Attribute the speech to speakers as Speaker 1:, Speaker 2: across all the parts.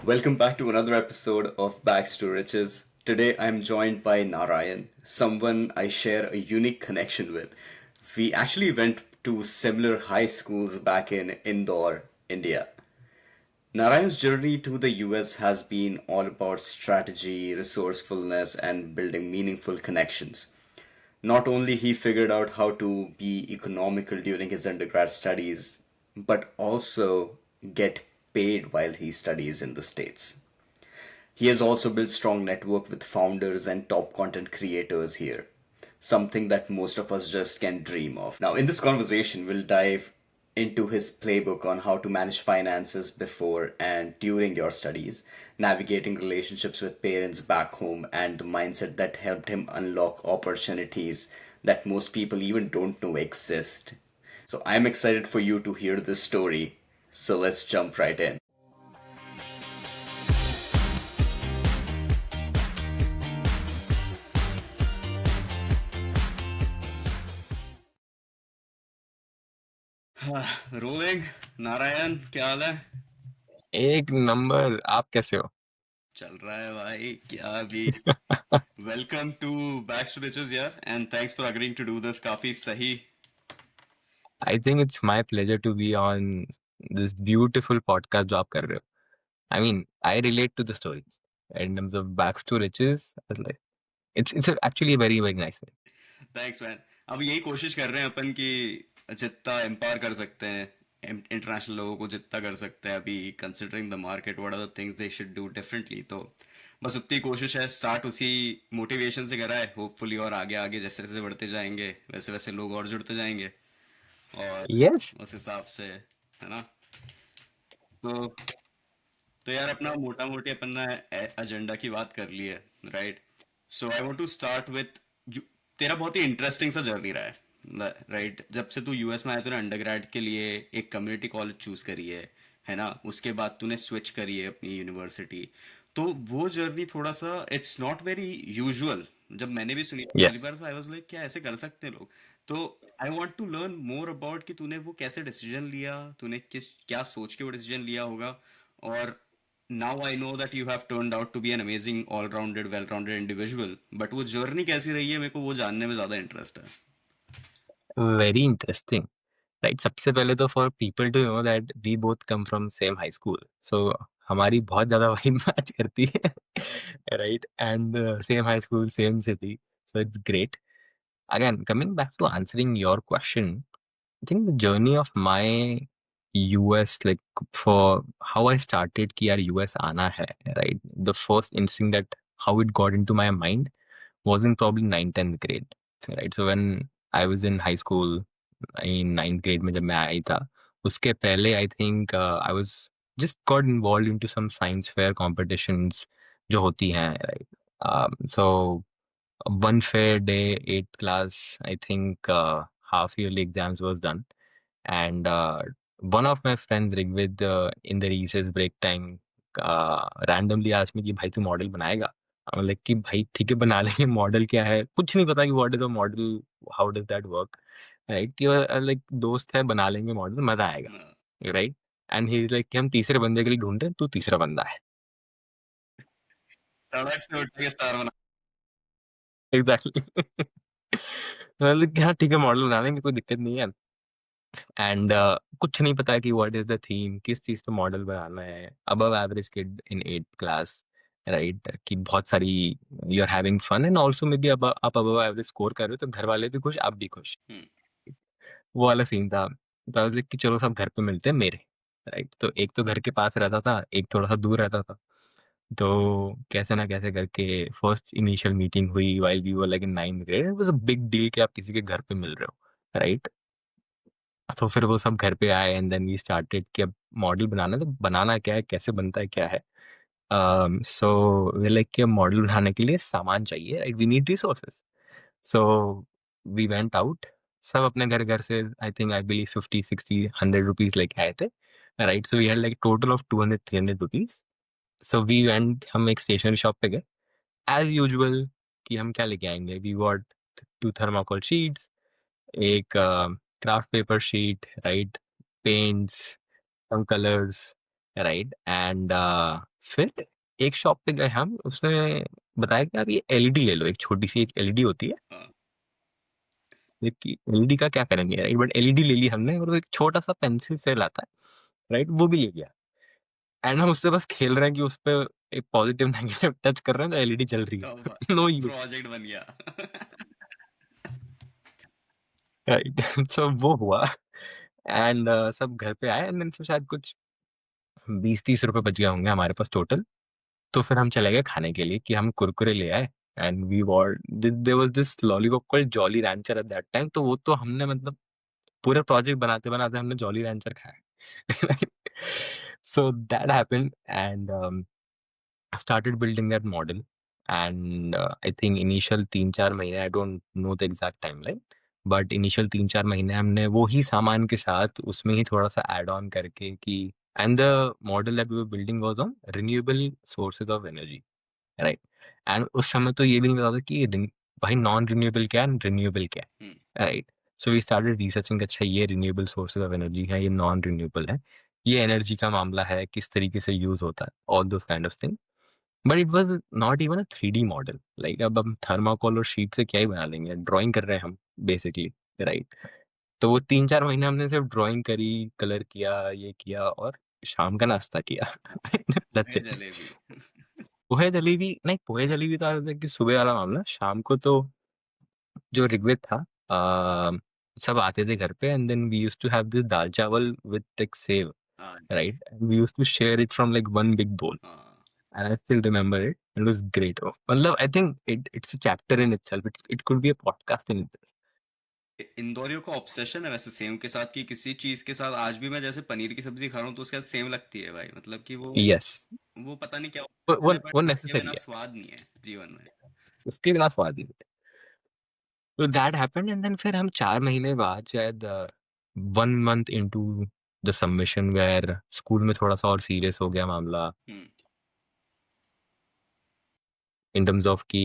Speaker 1: Welcome back to another episode of Bags to Riches. Today I'm joined by Narayan, someone I share a unique connection with. We actually went to similar high schools back in Indore, India. Narayan's journey to the US has been all about strategy, resourcefulness, and building meaningful connections. Not only he figured out how to be economical during his undergrad studies, but also get paid while he studies in the States. He has also built strong network with founders and top content creators here, something that most of us just can dream of. Now, in this conversation, we'll dive into his playbook on how to manage finances before and during your studies, navigating relationships with parents back home, and the mindset that helped him unlock opportunities that most people even don't know exist. So, I'm excited for you to hear this story. So, let's jump right in. Rolling Narayan क्या हाल है?
Speaker 2: एक number. आप कैसे हो?
Speaker 1: चल रहा है भाई, क्या अभी। Welcome to back to riches यार, and thanks for agreeing to do this. काफी सही।
Speaker 2: I think it's my pleasure to be on this beautiful podcast जो आप कर रहे हो। I mean I relate to the story in terms of backs to riches. Like it's actually a very very nice thing.
Speaker 1: Thanks man. अब यही कोशिश कर रहे हैं अपन कि जितना एम्पावर कर सकते हैं इंटरनेशनल लोगों को, जितना कर सकते हैं अभी, considering the market, what are the things they should do differently. तो बस उतनी कोशिश है। स्टार्ट उसी मोटिवेशन से करा है होपफुली, और आगे आगे जैसे जैसे बढ़ते जाएंगे वैसे वैसे लोग और जुड़ते जाएंगे, और
Speaker 2: Yes.
Speaker 1: उस हिसाब से, है ना। तो तो यार, अपना मोटा मोटी अपन ने एजेंडा की बात कर ली है, right. So I want to start with, तेरा बहुत ही इंटरेस्टिंग सा जर्नी रहा है, राइट। जब से तू यूएस में आया, तूने अंडरग्रेड के लिए एक कम्युनिटी कॉलेज चूज करी है ना। उसके बाद तूने स्विच करी है अपनी यूनिवर्सिटी। तो वो जर्नी थोड़ा सा, इट्स नॉट वेरी यूजुअल। जब मैंने भी सुनी थी पहली
Speaker 2: Yes.
Speaker 1: बार, तो आई वाज लाइक, क्या ऐसे कर सकते हैं लोग। तो I want to learn more about कि तूने वो कैसे डिसीजन लिया, तूने किस क्या सोच के वो डिसीजन लिया होगा। और now I know that you have turned out to be an amazing all-rounded well-rounded individual, but वो जर्नी कैसी रही है, मेरे को वो जानने में ज्यादा इंटरेस्ट है।
Speaker 2: Very interesting. Right. सबसे पहले तो for people to know that we both come from same high school. So हमारी बहुत ज़्यादा वाइब मैच करती है. Right. And same high school, same city. So it's great. Again, coming back to answering your question, I think the journey of my US, like for how I started कि यार US आना है, right? The first instinct that how it got into my mind was in probably 9th 10th grade, right? So when I was in high school, in 9th grade में जब मैं आई था, उसके पहले I think I was just got involved into some science fair competitions जो होती हैं, right? So one fair day, 8th class, I think half yearly exams was done. And one of my friends, Rigvid, in the recess break time, randomly asked me कि भाई तू model बनाएगा? I'm like कि भाई ठीक है बना लेंगे। मॉडल क्या है कुछ नहीं पता कि what is a model, how does that work, right. कि लाइक दोस्त है बना लेंगे मॉडल, मजा आएगा, राइट। एंड ही लाइक कि हम तीसरे बंदे के लिए ढूंढ रहे हैं, तू तीसरा बंदा है।
Speaker 1: सड़क से उठ के स्टार बना।
Speaker 2: एग्जैक्टली। मतलब हाँ ठीक है मॉडल बना लेंगे, कोई दिक्कत नहीं है। एंड कुछ नहीं पता कि व्हाट इज द थीम, किस चीज पे मॉडल बनाना है। Above average kid in 8th class, right. कि बहुत सारी you are having fun and also maybe अब आप अबव एवरेज स्कोर कर रहे हो तो घर वाले भी खुश, आप भी खुश। वो वाला सीन था। तो I was like कि चलो सब घर पे मिलते हैं मेरे, राइट। तो एक तो घर के पास रहता था, एक थोड़ा सा दूर रहता था। तो कैसे ना कैसे करके फर्स्ट इनिशियल मीटिंग हुई while we were like in 9th grade. It was a big deal कि आप किसी के घर पे मिल रहे हो, राइट। तो फिर वो सब घर पे आए एंड देन वी स्टार्टेड कि अब मॉडल बनाना है, तो बनाना क्या है, कैसे बनता है, क्या है। सो वी लाइक कि अब मॉडल बनाने के लिए सामान चाहिए, right, we need resources. So we went out, सब अपने घर घर से I think I believe 50 60 100 rupees लेके आए थे, right. So we had like total of 200 300 rupees. So we went, हम एक स्टेशनरी शॉप पे गए एज यूजुअल कि हम क्या लेके आएंगे। वी गॉट 2 थर्माकोल शीट्स, एक craft paper sheet, right, paints, some colors, right, and फिर एक शॉप पे गए हम, उसने बताया कि आप ये एलईडी ले लो, एक छोटी सी एक एलईडी होती है।
Speaker 1: हाँ।
Speaker 2: कि एलईडी का क्या करेंगे, राइट, बट एलईडी ले ली हमने, और वो एक छोटा सा पेंसिल सेल आता है, राइट, वो भी ले लिया। एंड हम उससे बस खेल रहे हैं कि उस पे एक पॉजिटिव नेगेटिव टच कर रहे हैं तो एलईडी चल रही
Speaker 1: तो
Speaker 2: है। नो यूज,
Speaker 1: प्रोजेक्ट बन गया।
Speaker 2: राइट। सो वो हुआ। एंड सब घर पे आए, एंड देन फिर शायद कुछ 20-30 रुपए बच गए होंगे हमारे पास टोटल। तो फिर हम चले गए खाने के लिए, कि हम कुरकुरे ले आए। And we were, there was this lollipop called Jolly Rancher at that time, तो वो तो हमने मतलब पूरे प्रोजेक्ट बनाते बनाते हमने जॉली रैंचर खाया। So that happened, and started building that model. And I think initial 3-4 महीने, I don't know the exact timeline, but initial 3-4 महीने हमने वो ही सामान के साथ उसमें ही थोड़ा सा ऐड ऑन करके कि, and the model that we were building was on renewable sources of energy, right. And उस समय तो ये भी नहीं पता था कि भाई नॉन रिन्यूएबल क्या है, रिन्यूएबल क्या
Speaker 1: हम्म।
Speaker 2: है, right. So we started researching, अच्छा ये रिन्यूएबल सोर्सेज ऑफ एनर्जी है, ये नॉन रिन्यूएबल है, ये एनर्जी का मामला है, किस तरीके से यूज होता है, all those kind of thing. But it was not even a 3D model, like अब हम थर्माकोल और शीट से क्या ही बना लेंगे, ड्राइंग कर रहे हैं हम बेसिकली, राइट। तो वो 3-4 महीने हमने सिर्फ ड्राइंग करी, कलर किया, ये किया, और शाम का नाश्ता किया। That's
Speaker 1: pohe
Speaker 2: it.
Speaker 1: जलेबी।
Speaker 2: पोहे जलेबी नहीं, पोहे जलेबी तो आज कि सुबह वाला मामला, शाम को तो जो ऋग्वेद था, आ, सब आते थे घर पे, and then we used to have this dal chawal with like sev,
Speaker 1: हाँ जी।
Speaker 2: Right, we used to share it from like one big bowl.
Speaker 1: हाँ।
Speaker 2: And I still remember it. It was great. Oh, मतलब I think it's a chapter in itself. It could be a podcast in itself.
Speaker 1: इंदौरियों का obsession है वैसे save के साथ, कि किसी चीज के साथ आज भी मैं जैसे पनीर की सब्जी खा रहा हूँ तो उसके साथ सेव लगती है भाई, मतलब कि
Speaker 2: Yes.
Speaker 1: वो पता नहीं क्या
Speaker 2: वो
Speaker 1: ऑब्सेशन
Speaker 2: वो
Speaker 1: है,
Speaker 2: वो
Speaker 1: बट उसके बिना
Speaker 2: necessary है,
Speaker 1: स्वाद नहीं है जीवन में।
Speaker 2: उसके बिना स्वाद नहीं है। तो that happened, and then फिर हम 4 महीने बाद शायद 1 month into the submission where school में थोड़ा सा और सीरियस हो गया मामला,
Speaker 1: हम्म।
Speaker 2: इन टर्म्स ऑफ कि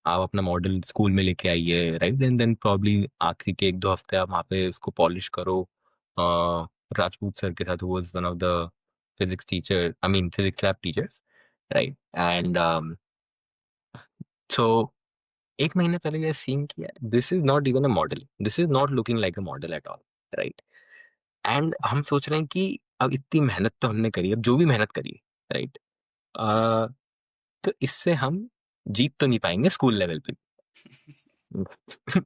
Speaker 2: आप अपना मॉडल स्कूल में लेके आइए, राइट, एंड देन प्रॉब्ली आखिरी के 1-2 हफ्ते आप वहाँ पे उसको पॉलिश करो, राजपूत सर के साथ, was one of the physics teacher, I mean physics lab teachers, right. And so 1 महीने पहले ये सीन किया, this is not even a model, this is not looking like a model at all, right. And हम सोच रहे हैं कि अब इतनी मेहनत तो हमने करी, अब जो भी मेहनत करी, राइट, तो इससे हम जीत तो नहीं पाएंगे स्कूल लेवल पे।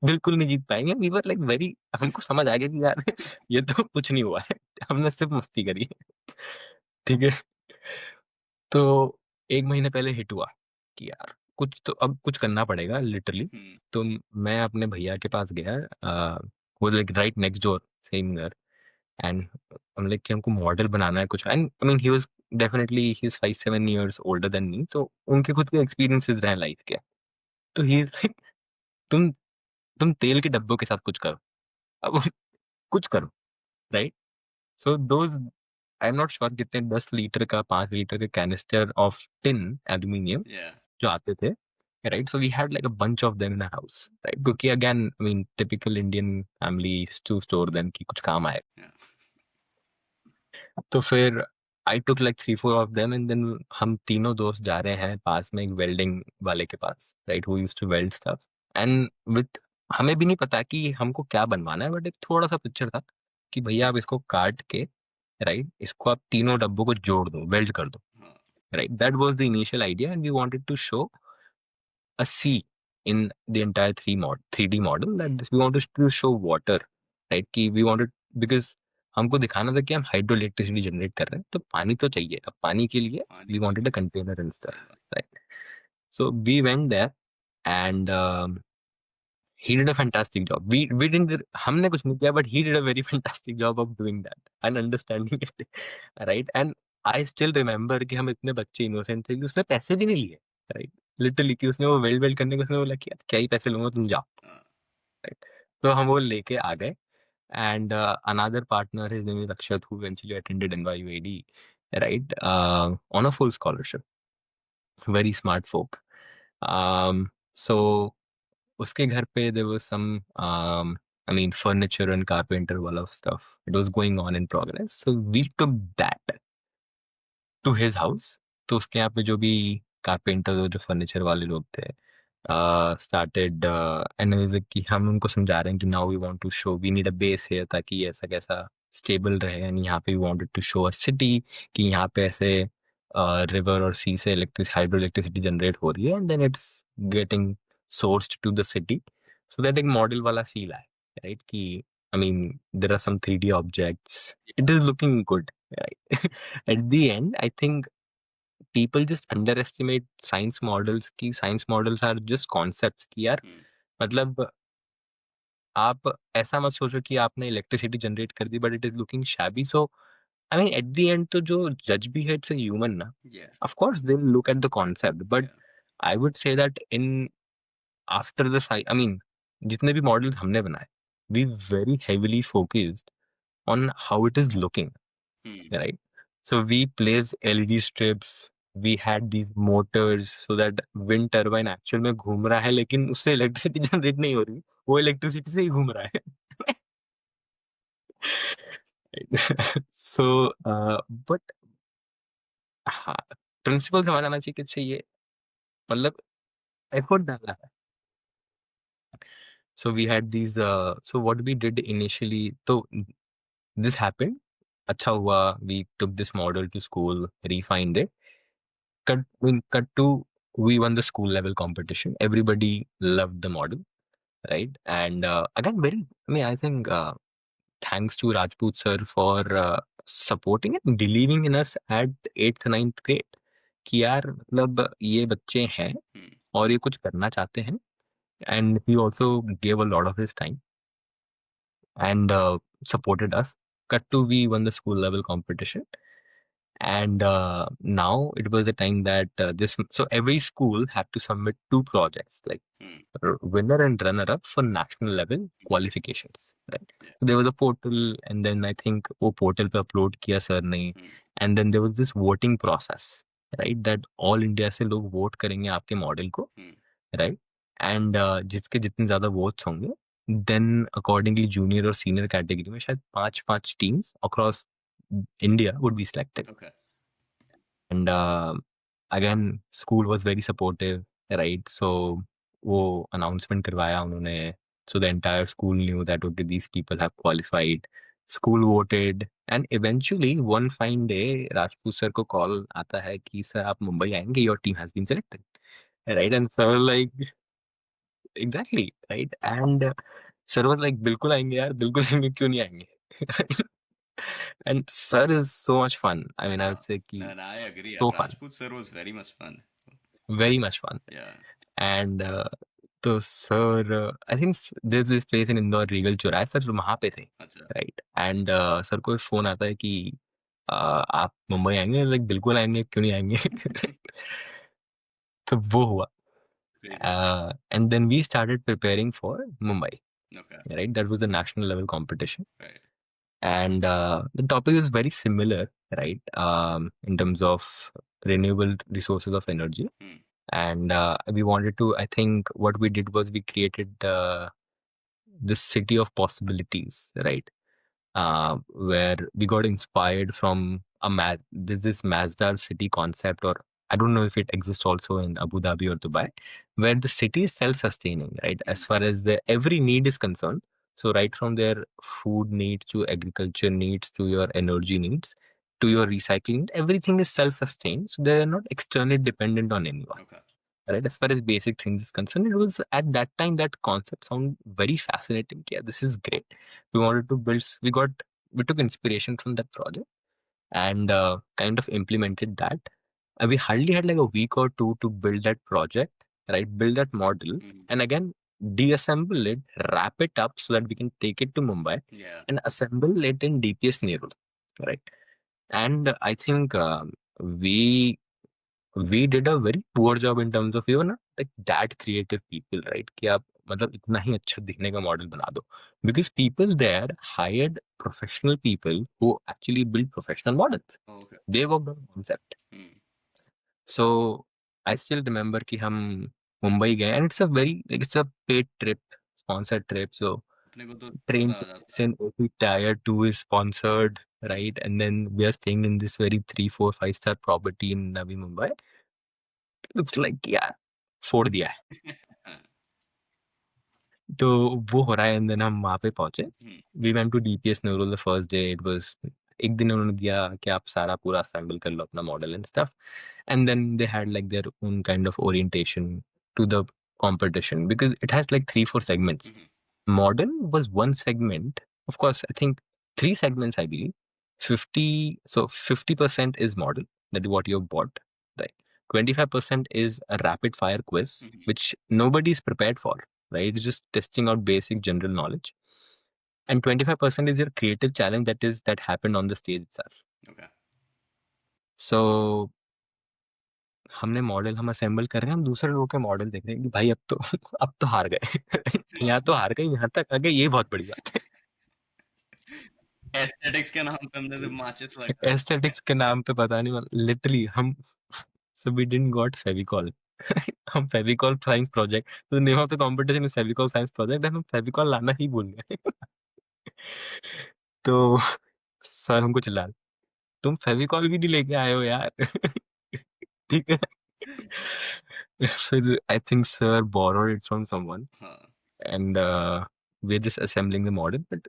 Speaker 2: बिल्कुल नहीं जीत पाएंगे, वी वर लाइक वेरी, हमको समझ आ गया कि यार ये तो कुछ नहीं हुआ है, हमने सिर्फ मस्ती करी है, ठीक है। तो 1 महीने पहले हिट हुआ कि यार कुछ तो अब कुछ करना पड़ेगा लिटरली।
Speaker 1: हम्म।
Speaker 2: तो मैं अपने भैया के पास गया, वो like right next door, same घर। एंड हम लाइक कि हमको मॉडल बनाना है कुछ, and I mean he was definitely he is 5-7 years older than me, तो उनके खुद के एक्सपीरियंसेस रहे लाइफ के। तो ही लाइक, तुम तुम तेल के डब्बों के साथ कुछ करो, अब कुछ करो, right. So those, I am not sure कितने 10 लीटर का, 5 लीटर के कैनिस्टर ऑफ टिन एल्यूमिनियम
Speaker 1: या।
Speaker 2: जो आते थे, right. So we had like a bunch of them in house, right, क्योंकि again I mean typical Indian family to store them कि कुछ काम आए।
Speaker 1: या।
Speaker 2: तो फिर I took like 3-4 of them, and then हम तीनों दोस्त जा रहे हैं पास में एक वेल्डिंग वाले के पास, right, who used to weld stuff. And with, हमें भी नहीं पता कि हमको क्या बनवाना है, बट एक थोड़ा सा पिक्चर था कि भैया आप इसको काट के, राइट, इसको आप तीनों डब्बों को जोड़ दो, वेल्ड कर दो,
Speaker 1: हाँ।
Speaker 2: Right. That was the initial idea, and we wanted to show a sea in the entire 3D model, that
Speaker 1: hmm.
Speaker 2: we wanted to show water, right, कि we wanted, because हमको दिखाना था कि हम हाइड्रो इलेक्ट्रिसिटी जनरेट कर रहे हैं, तो पानी तो चाहिए, अब पानी के लिए
Speaker 1: पानी
Speaker 2: we
Speaker 1: तो
Speaker 2: wanted a container and stuff,
Speaker 1: सही बात।
Speaker 2: right. So we went there, and he did a fantastic job. We didn't, हमने कुछ नहीं किया, but he did a very fantastic job of doing that and understanding it, right. And I still remember कि हम इतने बच्चे innocent थे कि उसने पैसे भी नहीं लिए, राइट, लिटरली, कि उसने वो वेल्ड वेल्ड करने को उसने बोला कि यार क्या ही पैसे लूंगा, तुम जाओ,
Speaker 1: हाँ।
Speaker 2: राइट। तो हम वो लेके आ गए, and another partner, his name is Akshat, who eventually attended NYUAD, right, on a full scholarship, very smart folk. So उसके घर पे there was some I mean furniture and carpenter wala stuff. It was going on in progress. So we took that to his house. तो उसके यहाँ पे जो भी carpenter और जो फर्नीचर वाले लोग थे started एनालिसिस कि हम उनको समझा रहे हैं कि now we want to show we need a base है ताकि ये ऐसा कैसा स्टेबल रहे एंड यहाँ पे we wanted to show a city कि यहाँ पे ऐसे रिवर और सी से इलेक्ट्रिक हाइड्रो इलेक्ट्रिसिटी जनरेट हो रही है and then it's getting sourced to the city so that एक मॉडल वाला फील आए राइट कि I mean there are some 3D objects it is looking good right at the end I think people just underestimate science models कि science models are just concepts कि यार
Speaker 1: Hmm.
Speaker 2: मतलब आप ऐसा मत सोचो कि आपने इलेक्ट्रिसिटी जनरेट कर दी but it is looking shabby so I mean at the end तो जो जज भी है इट्स अ ह्यूमन ना
Speaker 1: Yeah.
Speaker 2: Of course they look at the concept but
Speaker 1: Yeah.
Speaker 2: I would say that in after the I mean जितने भी models हमने बनाए we very heavily focused on how it is looking,
Speaker 1: Hmm.
Speaker 2: right? So we placed LED strips. We had these motors so that wind turbine actual में घूम रहा है लेकिन उससे इलेक्ट्रिसिटी जनरेट नहीं हो रही वो इलेक्ट्रिसिटी से ही घूम रहा है सो बट हाँ प्रिंसिपल समझ आना चाहिए कि चाहिए मतलब एफर्ट डाला है so we had these so what we did initially तो दिस हैपेंड अच्छा हुआ we took this model to school refined it cut to we won the school level competition everybody loved the model right and again very I mean I think thanks to Rajput sir for supporting and believing in us at 8th 9th grade कि यार मतलब ये बच्चे हैं
Speaker 1: Hmm.
Speaker 2: और ये कुछ करना चाहते हैं and he also gave a lot of his time and supported us cut to we won the school level competition and now it was a time that this so every school had to submit two projects like
Speaker 1: Hmm.
Speaker 2: winner and runner up for national level qualifications right
Speaker 1: Yeah.
Speaker 2: so there was a portal and then I think वो portal पे upload किया sir ने
Speaker 1: Hmm.
Speaker 2: and then there was this voting process right that all India से लोग vote करेंगे आपके model को
Speaker 1: Hmm.
Speaker 2: right and जिसके जितने ज्यादा votes होंगे then accordingly junior और senior category में शायद पांच पांच teams across India would be selected
Speaker 1: Okay.
Speaker 2: and again school was very supportive right so वो announcement करवाया उन्होंने so the entire school knew that okay these people have qualified school voted and eventually one fine day Rajput sir को call आता है कि sir आप मुंबई आएंगे your team has been selected right and sir like exactly right and sir was like बिल्कुल आएंगे यार बिल्कुल आएंगे क्यों नहीं आएंगे and sir is so much fun I mean I would say कि
Speaker 1: And I agree.
Speaker 2: so fun
Speaker 1: Rajput sir was very much fun.
Speaker 2: very much fun
Speaker 1: Yeah.
Speaker 2: and तो sir I think this this place in Indore Regal चौराहे sir वहाँ पे थे
Speaker 1: Acha.
Speaker 2: Right and sir को phone आता है कि आप मुंबई आएंगे लाइक बिल्कुल आएंगे क्यों नहीं आएंगे तो वो हुआ
Speaker 1: Crazy.
Speaker 2: And then we started preparing for Mumbai
Speaker 1: Okay.
Speaker 2: Right that was the national level competition
Speaker 1: Right.
Speaker 2: and the topic is very similar right in terms of renewable resources of energy
Speaker 1: Hmm.
Speaker 2: and we wanted to I think what we did was we created this city of possibilities right where we got inspired from this Masdar city concept or I don't know if it exists also in Abu Dhabi or Dubai where the city is self-sustaining right
Speaker 1: Hmm.
Speaker 2: as far as the every need is concerned so right from their food needs to agriculture needs to your energy needs to your recycling everything is self-sustained so they are not externally dependent on anyone
Speaker 1: Okay.
Speaker 2: right as far as basic things is concerned it was at that time that concept sound very fascinating yeah this is great we wanted to build we took inspiration from that project and kind of implemented that we hardly had like a week or two to build that project right build that model
Speaker 1: Hmm.
Speaker 2: and again deassemble it wrap it up so that we can take it to Mumbai
Speaker 1: Yeah.
Speaker 2: and assemble it in DPS Nerul right and I think we we did a very poor job in terms of even like that creative people right कि आप मतलब इतना ही अच्छा दिखने का model बना दो because people there hired professional people who actually build professional models
Speaker 1: Okay.
Speaker 2: they worked on concept
Speaker 1: Hmm.
Speaker 2: so I still remember कि हम मुंबई गए and it's a very like it's a paid trip sponsored trip so
Speaker 1: अपने को तो
Speaker 2: train
Speaker 1: मजा आ जाता
Speaker 2: tickets and every tier 2 is sponsored right? And then we are staying in this very 3, 4, 5 star property in Navi Mumbai. Looks like यार फोड़ दिया है. तो वो हो रहा है, एंड देन हम वहाँ पे पहुंचे. We went to DPS Nerul the first day. It was एक दिन उन्होंने दिया कि आप सारा पूरा असेंबल कर लो अपना model and stuff, and then they had like their own kind of orientation to the competition because it has like 3, 4 segments. Model was one segment. Of course, I think 3 segments, I believe. 50, so 50% is model, that is what you've bought, right? 25% is a rapid fire quiz, which nobody is prepared for, right? It's just testing out basic general knowledge. And 25% is your creative challenge, that happened on the stage itself.
Speaker 1: Okay.
Speaker 2: So हमने model हम assemble कर रहे हैं, हम दूसरे लोगों के model देख रहे हैं कि भाई अब तो अब तो हार गए. यहाँ तो हार गए, यहाँ तक आ गए, ये बहुत बड़ी बात है.
Speaker 1: एस्थेटिक्स के नाम पे हमने सिर्फ माचिस लगा.
Speaker 2: एस्थेटिक्स के नाम पे पता नहीं, लिटरली हम, so we didn't got Fevicol. हम फेविकॉल साइंस प्रोजेक्ट, तो name of the competition is Fevicol science project, हम फेविकॉल लाना ही भूल गए. तो सर हमको चिल्ला रहे, तुम फेविकॉल भी नहीं लेके आए हो यार. ठीक है. फिर I think sir borrowed it from someone, and we just assembling the model. But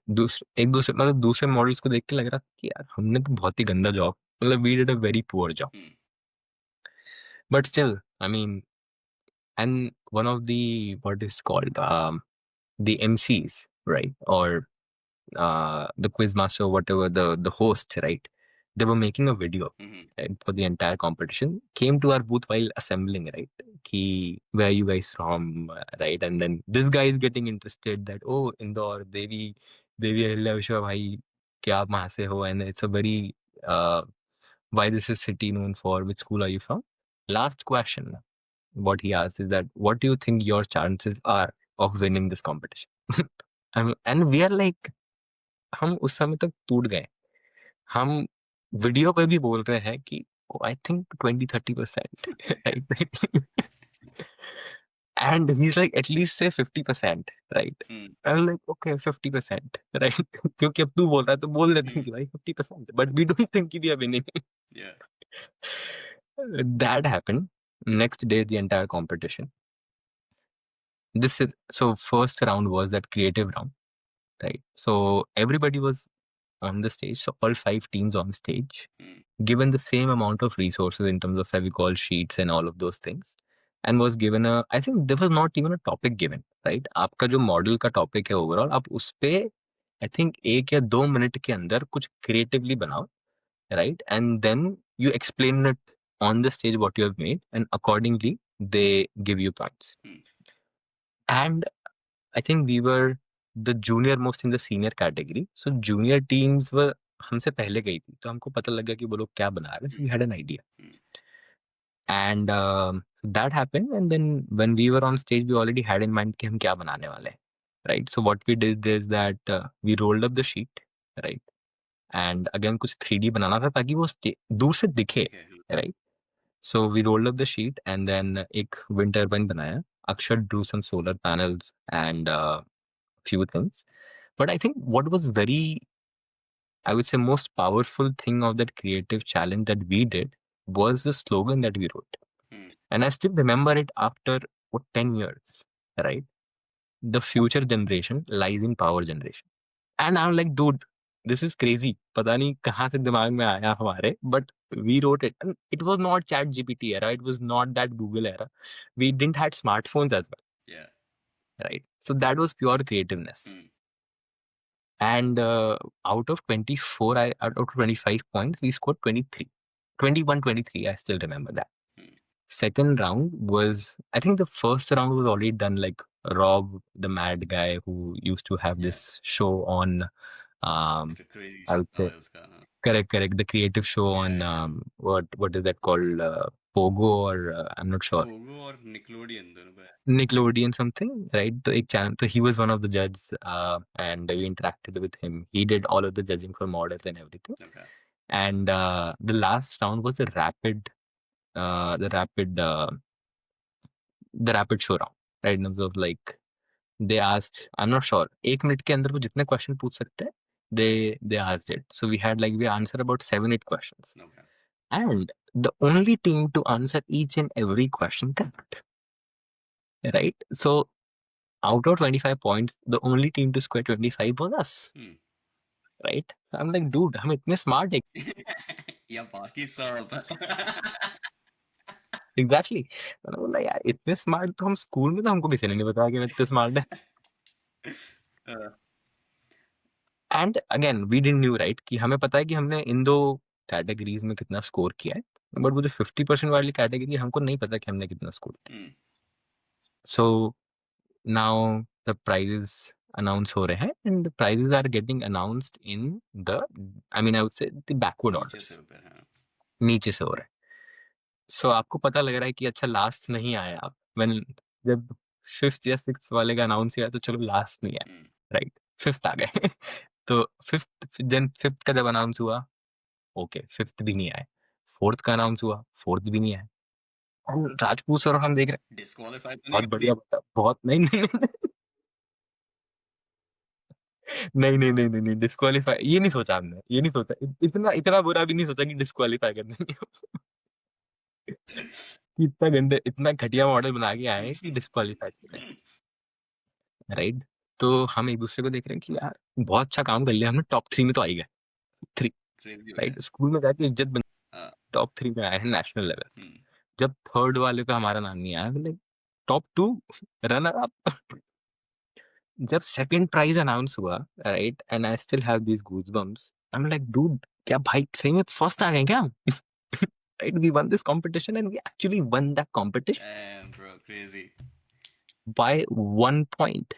Speaker 2: एक दूसरे मतलब दूसरे मॉडल्स को देख के लग रहा था कि यार हमने तो बहुत ही गंदा जॉब, मतलब we did a very poor job. But still I mean, and one of the what is called the MCs, right, or the quiz master, whatever the host, right, they were making a video, right, for the entire competition, came to our booth while assembling, right, ki where are you guys from, right, and then this guy is getting interested that, oh, Indore, Devi Ahilya Vishwa bhai, kya aap wahan se ho, and it's a very uh, why this is city known for, which school are you from. Last question what he asked is that, what do you think your chances are of winning this competition? And we are like, हम उस समय तक टूट गए. हम video पे भी बोल रहे हैं कि I think 20-30%, right. And he is like at least से 50%, right. I am like okay 50%, right. क्योंकि अब तू बोल रहा है तो बोल देते हैं कि भाई 50%, बट वी डोंट थिंक कि we are winning. That happened. Next day, the entire competition. So first round was that creative round, right? So everybody was on the stage. So all 5 teams on stage, given the same amount of resources in terms of Fevicol sheets and all of those things, and was given I think there was not even a topic given, right? आपका जो model का topic है overall, आप उस पे I think 1 या 2 minute के अंदर कुछ क्रिएटिवली बनाओ, right? And then you explain it on the stage what you have made, and accordingly they give you points. And I think we were the junior most in the senior category. So junior teams were हमसे पहले गई थी, तो हमको पता लग गया कि वो लोग क्या बना रहे हैं. So we had an idea. And that happened. And then when we were on stage, we already had in mind कि हम क्या बनाने वाले हैं, right? So what we did is that we rolled up the sheet, right? And again कुछ 3D बनाना था ताकि वो दूर से दिखे, right? So we rolled up the sheet and then एक wind turbine बनाया. Akshat drew some solar panels and few things. But I think what was very, I would say, most powerful thing of that creative challenge that we did was the slogan that we wrote. And I still remember it after 10 years, right? The future generation lies in power generation. And I'm like, dude, this is crazy. पता नहीं कहाँ से दिमाग में आया हमारे, but we wrote it. And it was not Chat GPT era. It was not that Google era. We didn't had smartphones as well.
Speaker 1: Yeah.
Speaker 2: Right. So that was pure creativeness. And out of 24, out of 25 points, we scored 23. 21, 23. I still remember that. Second round was, I think the first round was already done, like Rob, the mad guy who used to have this show on,
Speaker 1: Crazy
Speaker 2: I would say, correct, the creative show on, what is that called? Pogo, or I'm not sure.
Speaker 1: Pogo or Nickelodeon, दोनों पे.
Speaker 2: Nickelodeon something, right? So एक channel, so he was one of the judges, and we interacted with him. He did all of the judging for models and everything.
Speaker 1: Okay.
Speaker 2: And the last round was uh, the rapid, uh, the rapid show round, right? In terms of like, they asked, I'm not sure, 1 minute के अंदर वो जितने question पूछ सकते हैं, they asked it. So we had like we answered about 7-8 questions,
Speaker 1: Okay.
Speaker 2: and the only team to answer each and every question correct, right? So out of 25 points, the only team to score 25 was us,
Speaker 1: Hmm.
Speaker 2: right? I'm like, dude, हम इतने smart है.
Speaker 1: या बाकी सब
Speaker 2: Exactly. मैंने बोला यार इतने स्मार्ट तो हम स्कूल में तो हमको किसी ने नहीं बताया कि मैं इतने स्मार्ट है.
Speaker 1: Uh,
Speaker 2: and again we didn't knew right कि हमें पता है कि हमने इन दो कैटेगरीज में कितना स्कोर किया है, बट वो जो 50% वाली कैटेगरी हमको नहीं पता कि हमने कितना स्कोर किया.
Speaker 1: hmm.
Speaker 2: So now the prizes announce हो रहे हैं and the prizes are getting announced in the, I mean I would say the backward
Speaker 1: नीचे से
Speaker 2: ऑर्डर्स,
Speaker 1: ऊपर, हाँ.
Speaker 2: नीचे से हो रहा है. सो आपको पता लग रहा है कि अच्छा लास्ट नहीं आए आप. व्हेन जब फिफ्थ या सिक्स वाले का अनाउंस किया तो चलो लास्ट नहीं आए,
Speaker 1: Hmm.
Speaker 2: राइट, फिफ्थ आ गए. तो फिफ्थ, देन फिफ्थ का जब अनाउंस हुआ, ओके फिफ्थ भी नहीं आए. फोर्थ का अनाउंस हुआ, फोर्थ भी नहीं आए. और राजपूत सर और हम देख रहे हैं,
Speaker 1: डिस्क्वालीफाई तो नहीं
Speaker 2: बहुत
Speaker 1: कर दिया?
Speaker 2: बढ़िया बता, बहुत नहीं नहीं नहीं नहीं नहीं नहीं नहीं डिस्क्वालीफाई ये नहीं सोचा हमने, ये नहीं सोचा, इतना इतना बुरा भी नहीं सोचा कि डिस्क्वालीफाई कर देंगे. कि इतना गंदे इतना घटिया मॉडल बना के आए हैं कि डिस्क्वालीफाई कर दें, राइट. तो हम एक दूसरे को देख रहे हैं कि यार बहुत अच्छा काम कर लिया हमने, टॉप 3 में तो आई गए. थ्री,
Speaker 1: क्रेजी हो गया.
Speaker 2: राइट, स्कूल में जाके इज्जत बन,
Speaker 1: हाँ.
Speaker 2: टॉप 3 में आए हैं नेशनल लेवल.
Speaker 1: Hmm.
Speaker 2: जब थर्ड वाले पे हमारा नाम नहीं आया, बोले टॉप 2, रनर अप. जब सेकंड प्राइज अनाउंस हुआ, right, and I still have these goose bumps, I am like dude, क्या भाई सही में फर्स्ट आ गए क्या हम? Right, we won this competition and we actually won that competition
Speaker 1: Damn, bro, crazy.
Speaker 2: By 1 point,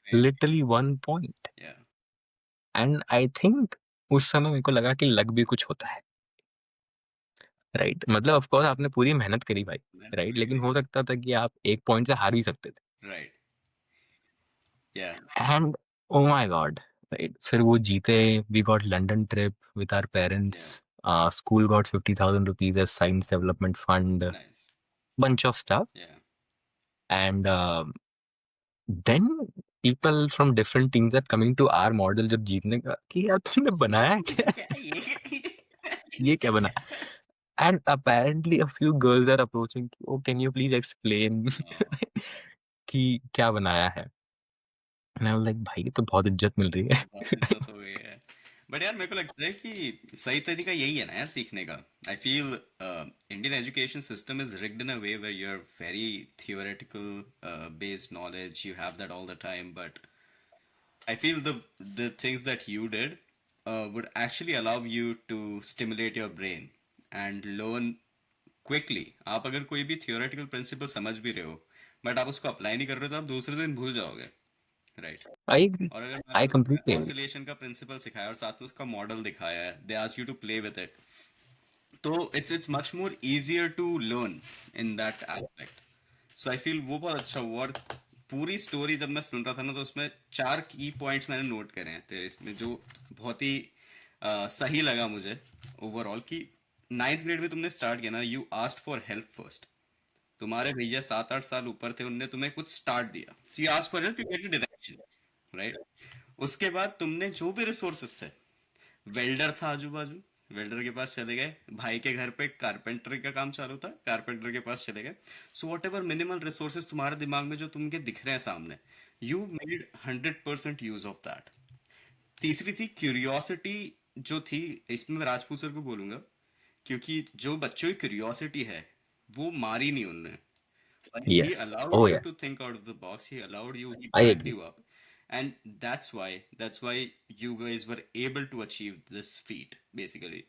Speaker 1: Crazy.
Speaker 2: Literally 1 point.
Speaker 1: Yeah.
Speaker 2: And I think उस समय मेरे को लगा कि लग भी कुछ होता है, राइट. मतलब ऑफ कोर्स आपने पूरी मेहनत करी भाई,
Speaker 1: मैंने
Speaker 2: राइट,
Speaker 1: पूरी
Speaker 2: लेकिन
Speaker 1: करी.
Speaker 2: हो सकता था कि आप 1 point से हार भी सकते थे.
Speaker 1: Right. Yeah.
Speaker 2: And oh my god, right, फिर वो जीते. We got London trip with our parents.
Speaker 1: Yeah.
Speaker 2: School got 50,000 rupees as science development fund,
Speaker 1: Nice.
Speaker 2: bunch of stuff.
Speaker 1: Yeah.
Speaker 2: And then people from different teams are coming to our model जब जीतने का कि यार तुमने बनाया क्या,
Speaker 1: क्या ये
Speaker 2: ये क्या बना. And apparently a few girls are approaching, oh can you please explain
Speaker 1: हाँ,
Speaker 2: कि क्या बनाया है. And I was like भाई ये तो बहुत इज्जत मिल रही
Speaker 1: बहुत
Speaker 2: है.
Speaker 1: इज्जत हो गई है. बट यार मेरे को लगता है कि सही तरीका यही है ना यार सीखने का. I feel Indian education system is rigged in a way where you are very theoretical based knowledge, you have that all the time, but I feel the things that you did would actually allow you to stimulate your brain and learn quickly. आप अगर कोई भी theoretical principle समझ भी रहे हो but आप उसको अप्लाई नहीं कर रहे हो तो आप दूसरे दिन भूल जाओगे, राइट.
Speaker 2: I agree.
Speaker 1: और अगर मान
Speaker 2: I
Speaker 1: लो
Speaker 2: completely agree.
Speaker 1: ऑसिलेशन का प्रिंसिपल सिखाया और साथ में उसका मॉडल दिखाया है, they ask you to play with it, तो it's much more easier to learn in that aspect. So I feel वो बहुत अच्छा हुआ. और पूरी स्टोरी जब मैं सुन रहा था ना तो उसमें 4 की पॉइंट्स मैंने नोट करे हैं तेरे इसमें जो बहुत ही सही लगा मुझे ओवरऑल. कि नाइन्थ ग्रेड में तुमने स्टार्ट किया ना, you asked for help first. तुम्हारे भैया 7-8 साल ऊपर थे, उनने तुम्हें कुछ स्टार्ट दिया, so you ask for help, you get a direction, right. उसके बाद तुमने जो भी रिसोर्सेस थे, वेल्डर था आजू बाजू, वेल्डर के पास चले गए. भाई के घर पे कारपेंटर का काम चालू था, कारपेंटर के पास चले गए. So what ever minimal resources तुम्हारे दिमाग में जो तुमके दिख रहे हैं सामने, you made 100% use of that. तीसरी थी क्यूरियोसिटी जो थी. इसमें मैं राजपूत सर को बोलूंगा, क्योंकि जो बच्चों की क्यूरियोसिटी है वो मारी नहीं उनने. He
Speaker 2: Yes.
Speaker 1: allowed
Speaker 2: Oh
Speaker 1: you to
Speaker 2: yes.
Speaker 1: think out of the box. He allowed you. He
Speaker 2: I
Speaker 1: backed
Speaker 2: agree.
Speaker 1: you up, and that's why you guys were able to achieve this feat basically.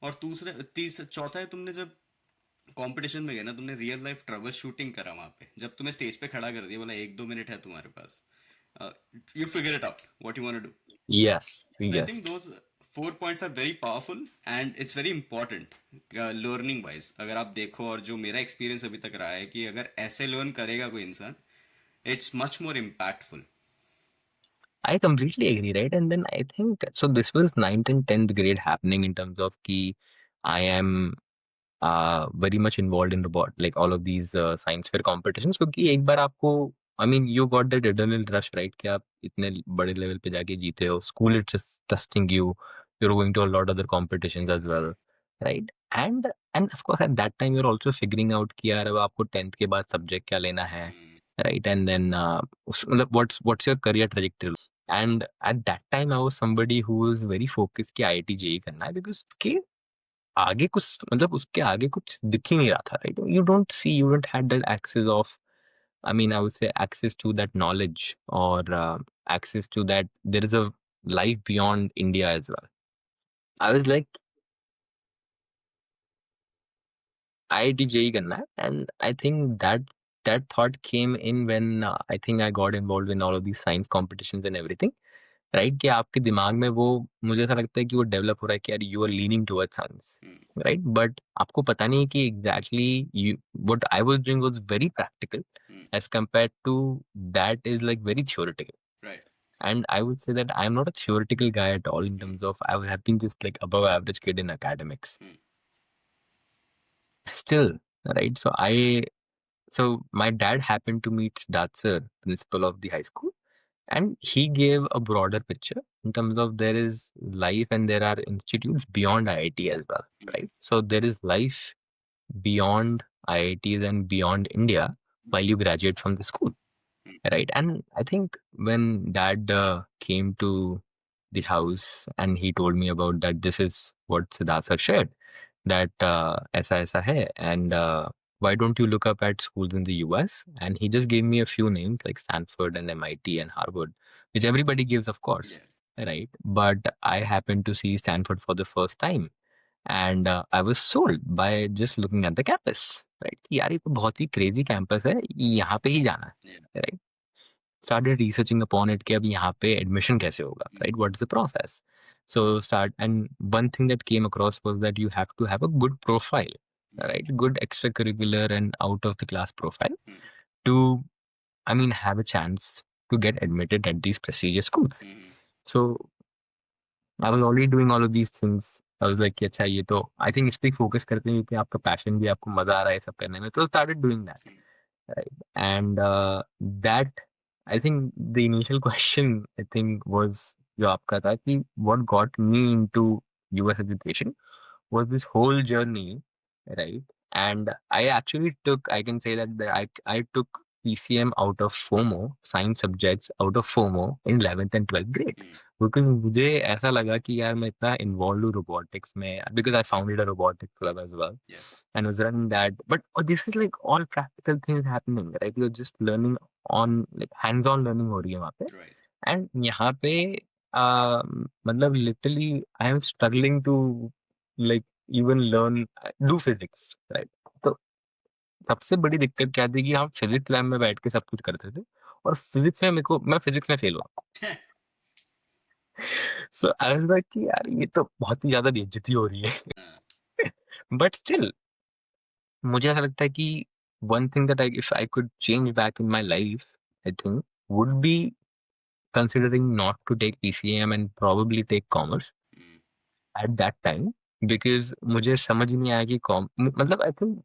Speaker 1: और दूसरा तीस चौथा है, तुमने जब competition में गए ना, तुमने रियल लाइफ ट्रबल शूटिंग करा वहां पे. जब तुम्हें स्टेज पे खड़ा कर दिया, बोला 1-2 मिनट है तुम्हारे पास, you figure it out what you want to do.
Speaker 2: Yes.
Speaker 1: So I
Speaker 2: Yes.
Speaker 1: think those 4 points are very powerful and it's very important learning wise. अगर आप देखो, और जो मेरा एक्सपीरियंस अभी तक रहा है, कि अगर ऐसे लर्न करेगा कोई इंसान, it's much more impactful.
Speaker 2: I completely agree, right? And then I think so. This was 9th and 10th grade happening in terms of कि I am very much involved in robot like all of these science fair competitions. क्योंकि एक बार आपको I mean you got that adrenaline rush, right, कि आप इतने बड़े level पे जाके जीते हो, school is just testing you, you are going to a lot other competitions as well, right? And and of course at that time you are also figuring out कि यार अब आपको 10th के बाद सब्जेक्ट क्या लेना है, राइट? एंड देन मतलब what's your career trajectory. And at that time I was somebody who was very focused कि आईआईटी जेई करना है, बिकॉज़ उसके आगे कुछ, मतलब उसके आगे कुछ दिख ही नहीं रहा था, right? You don't had that access of, I mean, I would say access to that knowledge, or access to that. There is a life beyond India as well. I was like, IIT JEE करना है, and I think that thought came in when I think I got involved in all of these science competitions and everything. Right, कि आपके दिमाग में वो, मुझे ऐसा लगता है कि वो डेवलप हो रहा है कि यार you are leaning towards science, right? But आपको पता नहीं है कि exactly you, what I was doing was very practical as compared to that is like very theoretical.
Speaker 1: Right.
Speaker 2: And I would say that I'm not a theoretical guy at all in terms of I have been just like above average kid in academics. Still, right? So my dad happened to meet Siddharth sir, principal of the high school, and he gave a broader picture in terms of there is life and there are institutes beyond IIT as well, right? So there is life beyond IITs and beyond India while you graduate from the school, right? And I think when dad came to the house and he told me about that, this is what Siddharth sir shared, that aisa aisa hai, and why don't you look up at schools in the US? And he just gave me a few names like Stanford and MIT and Harvard, which everybody gives, of course, right? But I happened to see Stanford for the first time, and I was sold by just looking at the campus, right? कि यार ये तो बहुत ही crazy campus है, यहाँ पे ही जाना है, right? Started researching upon it कि अब यहाँ पे admission कैसे होगा, right? What is the process? And one thing that came across was that you have to have a good profile, right? Good extracurricular and out of the class profile to, I mean, have a chance to get admitted at these prestigious schools. So I was already doing all of these things. I was like कि अच्छा ये तो I think इस पे focus करते हैं कि आपका passion भी, आपको मजा आ रहा है सब करने में, तो started doing that, right? And that, I think the initial question I think was जो आपका था कि what got me into US education was this whole journey, right? And I actually took, I can say that I took PCM out of FOMO, science subjects out of FOMO in 11th and 12th grade. क्योंकि मुझे ऐसा लगा कि यार मैं इतना involve हूँ robotics में, because I founded a robotics club as well, and was running that. But this is like all practical things happening, right? You're just learning on, like hands-on learning हो रही है वहाँ पे.
Speaker 1: Right.
Speaker 2: And यहाँ पे मतलब literally I am struggling to like even learn do physics, right? तो सबसे बड़ी दिक्कत क्या थी कि हम फिजिक्स लैब में बैठ के सब कुछ करते थे, और फिजिक्स में मैं फिजिक्स में फेल हुआ. सो आई वाज लाइक कि यार ये तो बहुत ही ज्यादा बेइज्जती हो रही है. बट स्टिल मुझे ऐसा लगता है कि one thing that I, if I could change back in my life, I think would be considering not to take PCM and probably take commerce at that time, because मुझे समझ ही नहीं आया कि मतलब I think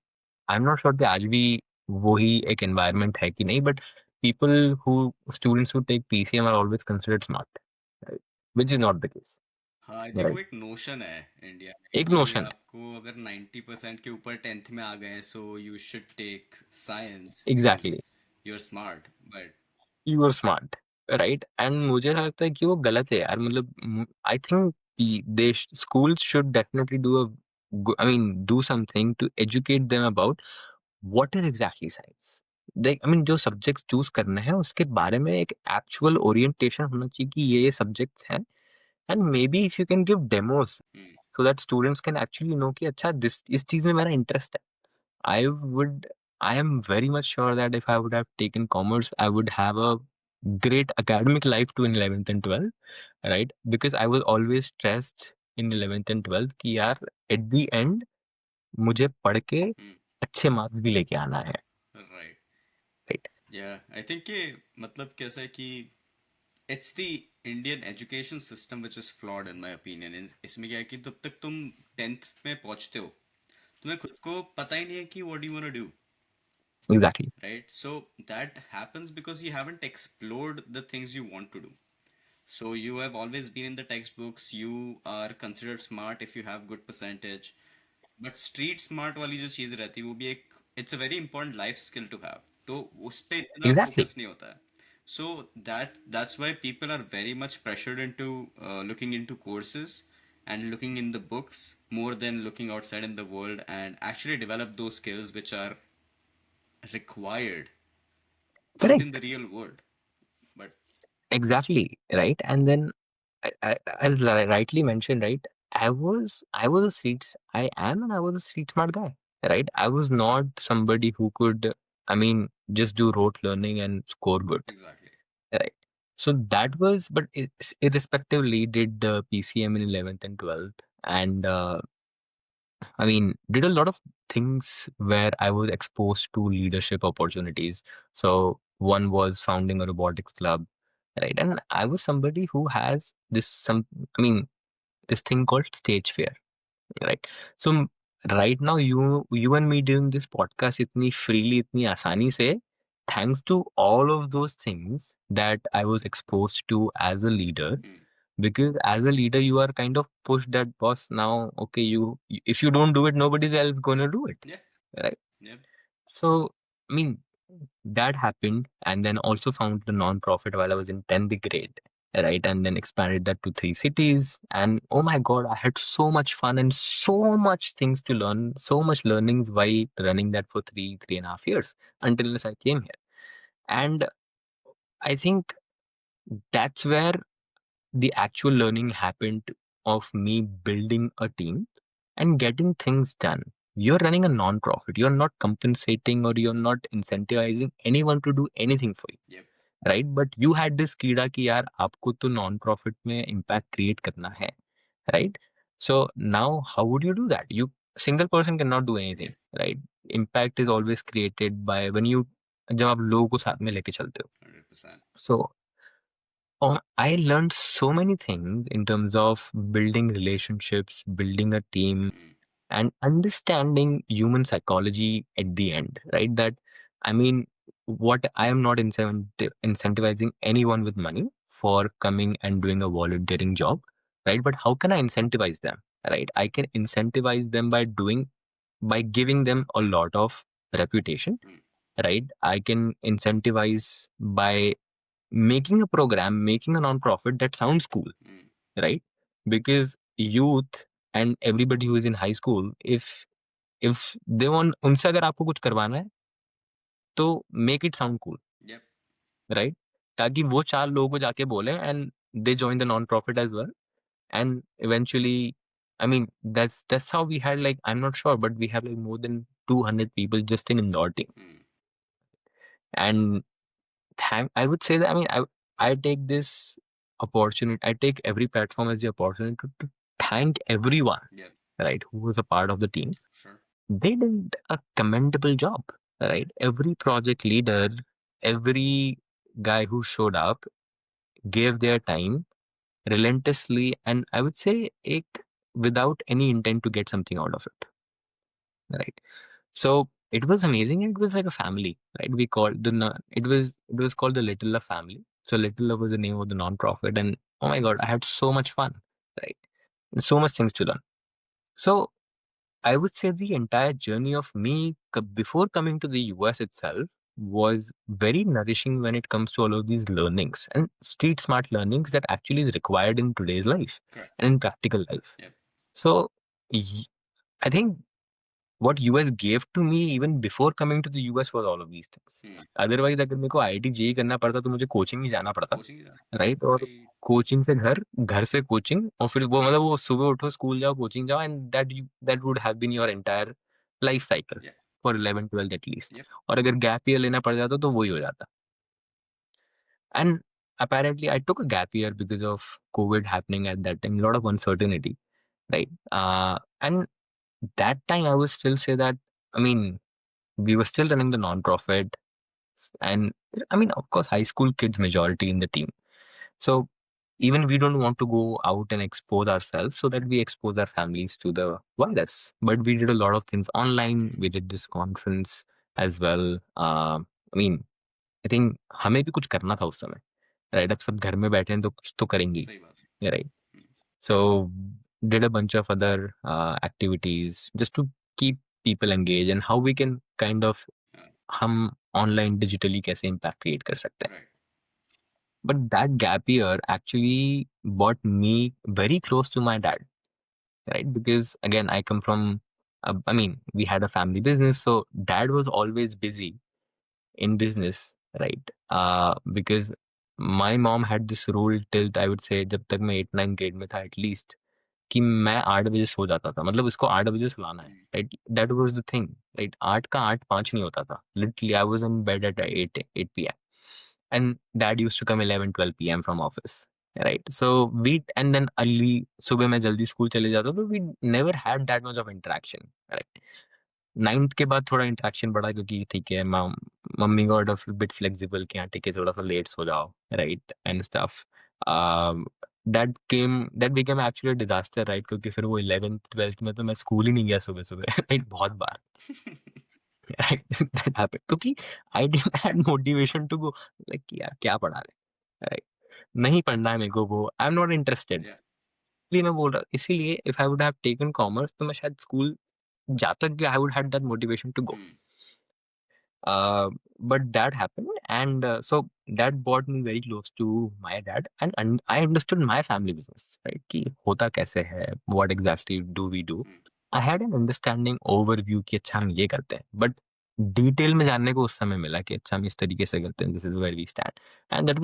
Speaker 2: I am not sure कि आज भी वही एक एनवायरनमेंट है कि नहीं, but people who students who take PCM are always considered smart, which is not the case,
Speaker 1: हाँ, आई थिंक वो
Speaker 2: राइट?
Speaker 1: एक नोशन है इंडिया में
Speaker 2: एक
Speaker 1: कि
Speaker 2: नोशन है,
Speaker 1: आपको अगर 90% के ऊपर 10th में आ गए so you should take science because
Speaker 2: exactly,
Speaker 1: you are smart but
Speaker 2: you are smart, right? And मुझे ऐसा लगता है कि वो गलत है यार. मतलब I think they schools should definitely do a I mean do something to educate them about what is exactly science. देख, आई मीन जो सब्जेक्ट्स चूज करने हैं उसके बारे में एक एक्चुअल ओरिएंटेशन होना चाहिए कि ये सब्जेक्ट्स हैं, and maybe if you can give demos so that students can actually know कि अच्छा दिस इस चीज में मेरा इंटरेस्ट है. I would, I am very much sure that if I would have taken commerce, I would have a great academic life too in 11th and 12th, right? Because I was always stressed in 11th and 12th कि यार at the end मुझे पढ़ के अच्छे marks भी लेके आना है,
Speaker 1: राइट.
Speaker 2: right?
Speaker 1: या आई थिंक कि मतलब कैसा है कि it's the Indian education system which is flawed in my opinion. इसमें क्या है कि जब तक तुम 10th में पहुंचते हो तुम्हें खुद को पता ही नहीं है कि what you want to do.
Speaker 2: Exactly.
Speaker 1: right? So that happens because you haven't explored the things you want to do. So you have always been in the textbooks, you are considered smart if you have good percentage, but street smart वाली जो चीज रहती है वो भी एक, it's a very important life skill to have, तो उस पे इतना
Speaker 2: Exactly.
Speaker 1: focus नहीं होता है. So that's why people are very much pressured into looking into courses and looking in the books more than looking outside in the world and actually develop those skills which are required out in the
Speaker 2: Correct.
Speaker 1: real world. But
Speaker 2: Exactly. Right. And then, as rightly mentioned, right, I was a I am, and I was a street smart guy, right? I was not somebody who could, I mean, just do rote learning and score good,
Speaker 1: exactly.
Speaker 2: right? So that was, but irrespectively, did PCM in 11th and 12th, and I mean, did a lot of things where I was exposed to leadership opportunities. So one was founding a robotics club, right? And I was somebody who has I mean, this thing called stage fear, right? So right now, you and me doing this podcast itni freely, itni asani se, thanks to all of those things that I was exposed to as a leader,
Speaker 1: Hmm.
Speaker 2: because as a leader you are kind of pushed that boss now, okay, if you don't do it, nobody else going to do it,
Speaker 1: Yeah.
Speaker 2: right?
Speaker 1: Yeah.
Speaker 2: So I mean, that happened, and then also found the non-profit while I was in 10th grade, right? And then expanded that to 3 cities, and oh my god, I had so much fun and so much things to learn, so much learnings while running that for 3.5 years, until I came here. And I think that's where the actual learning happened, of me building a team and getting things done. You're running a non-profit. You're not compensating or you're not incentivizing anyone to do anything for you,
Speaker 1: Yep.
Speaker 2: right? But you had this कीड़ा कि यार आपको तो non-profit में impact create करना है, right? So now how would you do that? You single person cannot do
Speaker 1: Yeah.
Speaker 2: anything, right? Impact is always created by when you जब आप लोगों को साथ में लेके चलते हो.
Speaker 1: 100%.
Speaker 2: So I learned so many things in terms of building relationships, building a team,
Speaker 1: Hmm.
Speaker 2: and understanding human psychology at the end, right? That, I mean, what I am not incentivizing anyone with money for coming and doing a volunteering job, right? But how can I incentivize them, right? I can incentivize them by giving them a lot of reputation,
Speaker 1: Hmm.
Speaker 2: right? I can incentivize by making a program, making a non-profit that sounds cool,
Speaker 1: Hmm.
Speaker 2: right? Because youth and everybody who is in high school, if they want, उनसे अगर आपको कुछ करवाना है, तो make it sound cool,
Speaker 1: Yep.
Speaker 2: right? ताकि वो 4 लोगों को जाके बोले and they join the non-profit as well, and eventually, I mean, that's how we had, like, I'm not sure, but we have like more than 200 people just in Indore team,
Speaker 1: Hmm.
Speaker 2: and I would say that, I mean, I take this opportunity, I take every platform as the opportunity to thank everyone,
Speaker 1: Yep.
Speaker 2: right, who was a part of the team.
Speaker 1: Sure.
Speaker 2: They did a commendable job, right? Every project leader, every guy who showed up gave their time relentlessly, and I would say without any intent to get something out of it, right? So it was amazing, and it was like a family, right? We called it was called the Little Love family. So Little Love was the name of the non-profit, and oh my god, I had so much fun, right? And so much things to learn. So I would say the entire journey of me before coming to the US itself was very nourishing when it comes to all of these learnings and street smart learnings that actually is required in today's life
Speaker 1: Correct.
Speaker 2: and in practical life.
Speaker 1: Yep.
Speaker 2: So y- I think what US gave to me even before coming to the US was all of these things.
Speaker 1: Hmm.
Speaker 2: Otherwise, अगर मेरे को IIT JEE करना पड़ता तो मुझे coaching ही जाना पड़ता,
Speaker 1: coaching ही
Speaker 2: right? और
Speaker 1: भाई.
Speaker 2: कोचिंग से घर, घर से कोचिंग, और फिर वो मतलब वो सुबह उठो, स्कूल जाओ, कोचिंग जाओ, and that would have been your entire life cycle
Speaker 1: Yeah.
Speaker 2: For 11 12 at least.
Speaker 1: Yep.
Speaker 2: और अगर गैप ईयर लेना पड़ जाता तो वही हो जाता. And apparently I took a gap year because of COVID happening at that time, a lot of uncertainty, right? And that time I would still say that, I mean, we were still running the non-profit, and I mean, of course, high school kids majority in the team. So even we don't want to go out and expose ourselves, so that we expose our families to the virus. But we did a lot of things online.
Speaker 1: Hmm.
Speaker 2: We did this conference, as well. I mean, I think हमें भी कुछ करना था उस समय, right? अब सब घर में बैठे हैं तो कुछ तो करेंगे,
Speaker 1: सही बात
Speaker 2: राइट?
Speaker 1: है।
Speaker 2: So did a bunch of other activities just to keep people engaged and how we can kind of हम online digitally कैसे impact create कर सकते हैं.
Speaker 1: Right.
Speaker 2: But that gap year actually brought me very close to my dad, right? Because again, I come from, I mean, we had a family business, so dad was always busy in business, right? Because my mom had this rule till I would say जब तक मैं 8 9 grade में था at least, कि मैं 8 बजे सो जाता था, मतलब उसको 8 बजे सुलाना है, right? That was the thing, right? 8 का 8:05 नहीं होता था। Literally I was in bed at 8 PM and dad used to come 11 12 PM from office, right? So we and then early सुबह मैं जल्दी स्कूल चले जाता तो we never had that much of interaction, right? 9th के बाद थोड़ा interaction बढ़ा क्योंकि ठीक है, mummy got a bit flexible कि हाँ ठीक है, थोड़ा सा लेट सो जाओ, right? And stuff. That became actually disaster, right? क्योंकि फिर वो 11th 12th में तो मैं स्कूल ही नहीं गया सुबह सुबह, राइट? बहुत बार राइट दैट हैपेंड क्योंकि I didn't had motivation to go, like यार क्या पढ़ा रहे, राइट? नहीं पढ़ना है मेरे को, वो आई एम नॉट इंटरेस्टेड।
Speaker 1: या।
Speaker 2: इसलिए मैं बोल रहा, इसीलिए if I would have taken commerce तो मैं शायद स्कूल जाता कि I would had that motivation to go. But that happened, and so that brought me very close to my dad, and I understood my family business, right? कि होता कैसे है, what exactly do we do? I had an understanding overview कि अच्छा हम ये करते हैं, but डिटेल में जानने को उस समय मिला कि अच्छा हम इस तरीके से करते हैं, this is where we stand, and that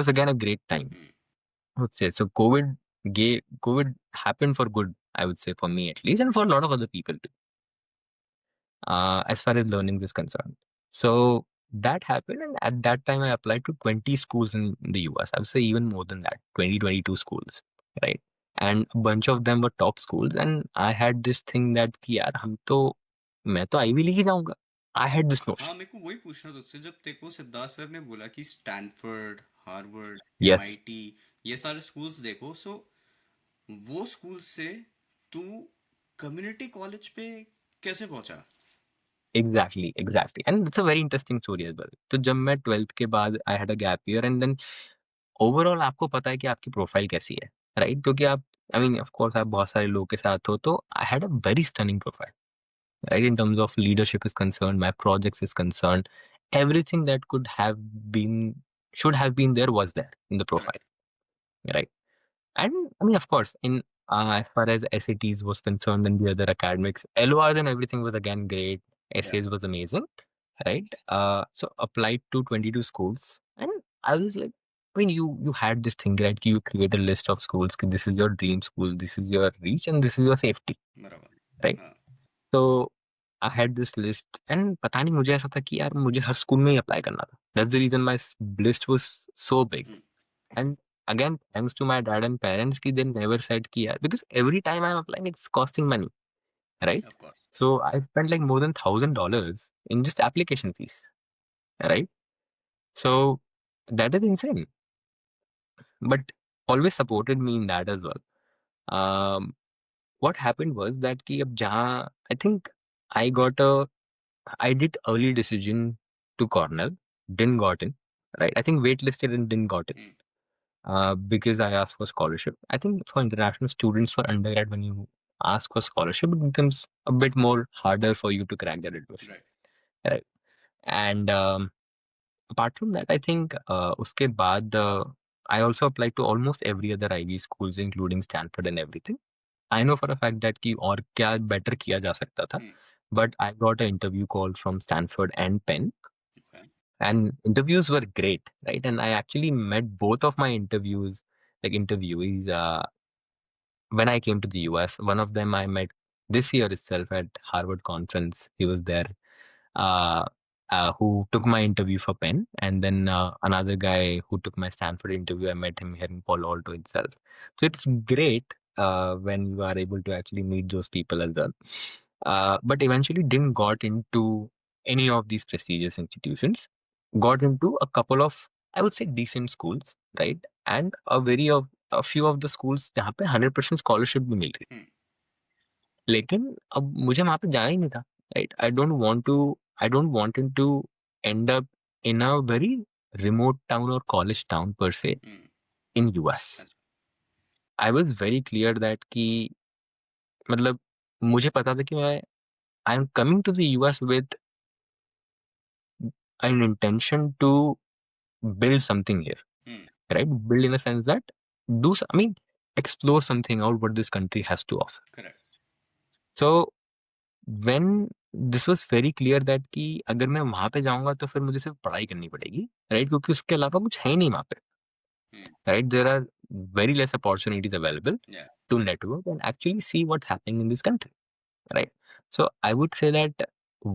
Speaker 2: was again a great time, I would say. So COVID happened for good, I would say, for me at least, and for a lot of other people too, as far as learning is concerned. So that happened, and at that time, I applied to 20 schools in the US. I would say even more than that, 20 22 schools, right? And a bunch of them were top schools. And I had this thing that कि यार हम तो मैं तो ivy league ही जाऊंगा. I had this
Speaker 1: हाँ,
Speaker 2: notion.
Speaker 1: मेरे को वही पूछना था तुझसे, जब तेरे को सिद्धार्थ सर ने बोला कि स्टैनफोर्ड, हार्वर्ड,
Speaker 2: Yes,
Speaker 1: एमआईटी, ये सारे स्कूल्स देखो, सो वो स्कूल से तू कम्युनिटी कॉलेज पे कैसे पहुंचा?
Speaker 2: exactly, exactly. And it's a very interesting story as well. तो जब मैं 12th के बाद I had a gap year, and then overall आपको पता है कि आपकी प्रोफाइल कैसी है, राइट? क्योंकि आप, आई मीन ऑफ कोर्स आप बहुत सारे लोगों के साथ हो, तो I had a very stunning profile, right? In terms of leadership is concerned, my projects is concerned, everything that could have been, should have been there was there in the profile,
Speaker 1: correct.
Speaker 2: right? And I mean, of course, in as far as SATs was concerned and the other academics, LORs and everything was again great.
Speaker 1: या।
Speaker 2: Essays was amazing, right? So applied to 22 schools, and I was like, I mean, you had this thing, right? You create a list of schools. कि This is your dream school. This is your reach, and this is your safety,
Speaker 1: बराबर।
Speaker 2: right?
Speaker 1: हाँ।
Speaker 2: So I had this list, and पता नहीं मुझे ऐसा था कि यार मुझे हर स्कूल में ही अप्लाई करना था. That's the reason my list was so big. And again, thanks to my dad and parents, ki they never said ki yaar, because every time I'm applying, it's costing money, right?
Speaker 1: Of course.
Speaker 2: So I spent like more than $1,000 in just application fees, right? So that is insane, but always supported me in that as well. Um, what happened was that ki ab jahan, I think I got a, I did early decision to Cornell, didn't got in, right? I think waitlisted and didn't got in. Because I asked for scholarship. I think for international students for undergrad, when you ask for scholarship, it becomes a bit more harder for you to crack that admission.
Speaker 1: Right.
Speaker 2: Right. And apart from that, I think uske baad, I also applied to almost every other Ivy schools, including Stanford and everything. I know for a fact that कि और क्या better किया जा सकता था, but I got an interview call from Stanford and Penn,
Speaker 1: okay.
Speaker 2: and interviews were great, right? And I actually met both of my interviews, like interviewees, when I came to the US. One of them I met this year itself at Harvard conference. He was there, uh, who took my interview for Penn, and then another guy who took my Stanford interview. I met him here in Palo Alto itself. So it's great when you are able to actually meet those people as well. But eventually didn't got into any of these prestigious institutions. Got into a couple of, I would say, decent schools, right? And a few of the schools जहाँ पे 100% scholarship भी मिल रही, लेकिन अब मुझे वहाँ पे जाना ही नहीं था, right? I don't want to I don't want him to end up in a very remote town or college town per se
Speaker 1: Hmm.
Speaker 2: in US.
Speaker 1: अच्छा.
Speaker 2: I was very clear that कि मतलब मुझे पता था कि मैं I am coming to the US with an intention to build something here,
Speaker 1: Hmm.
Speaker 2: right? Build in a sense that I mean, explore something out what this country has to offer.
Speaker 1: Correct.
Speaker 2: So when this was very clear that कि अगर मैं वहां पे जाऊंगा तो फिर मुझे सिर्फ पढ़ाई करनी पड़ेगी, राइट? क्योंकि उसके अलावा कुछ है ही नहीं वहां पे,
Speaker 1: Hmm.
Speaker 2: Right? There are very less opportunities available
Speaker 1: Yeah.
Speaker 2: to network and actually see what's happening in this country, right? So I would say that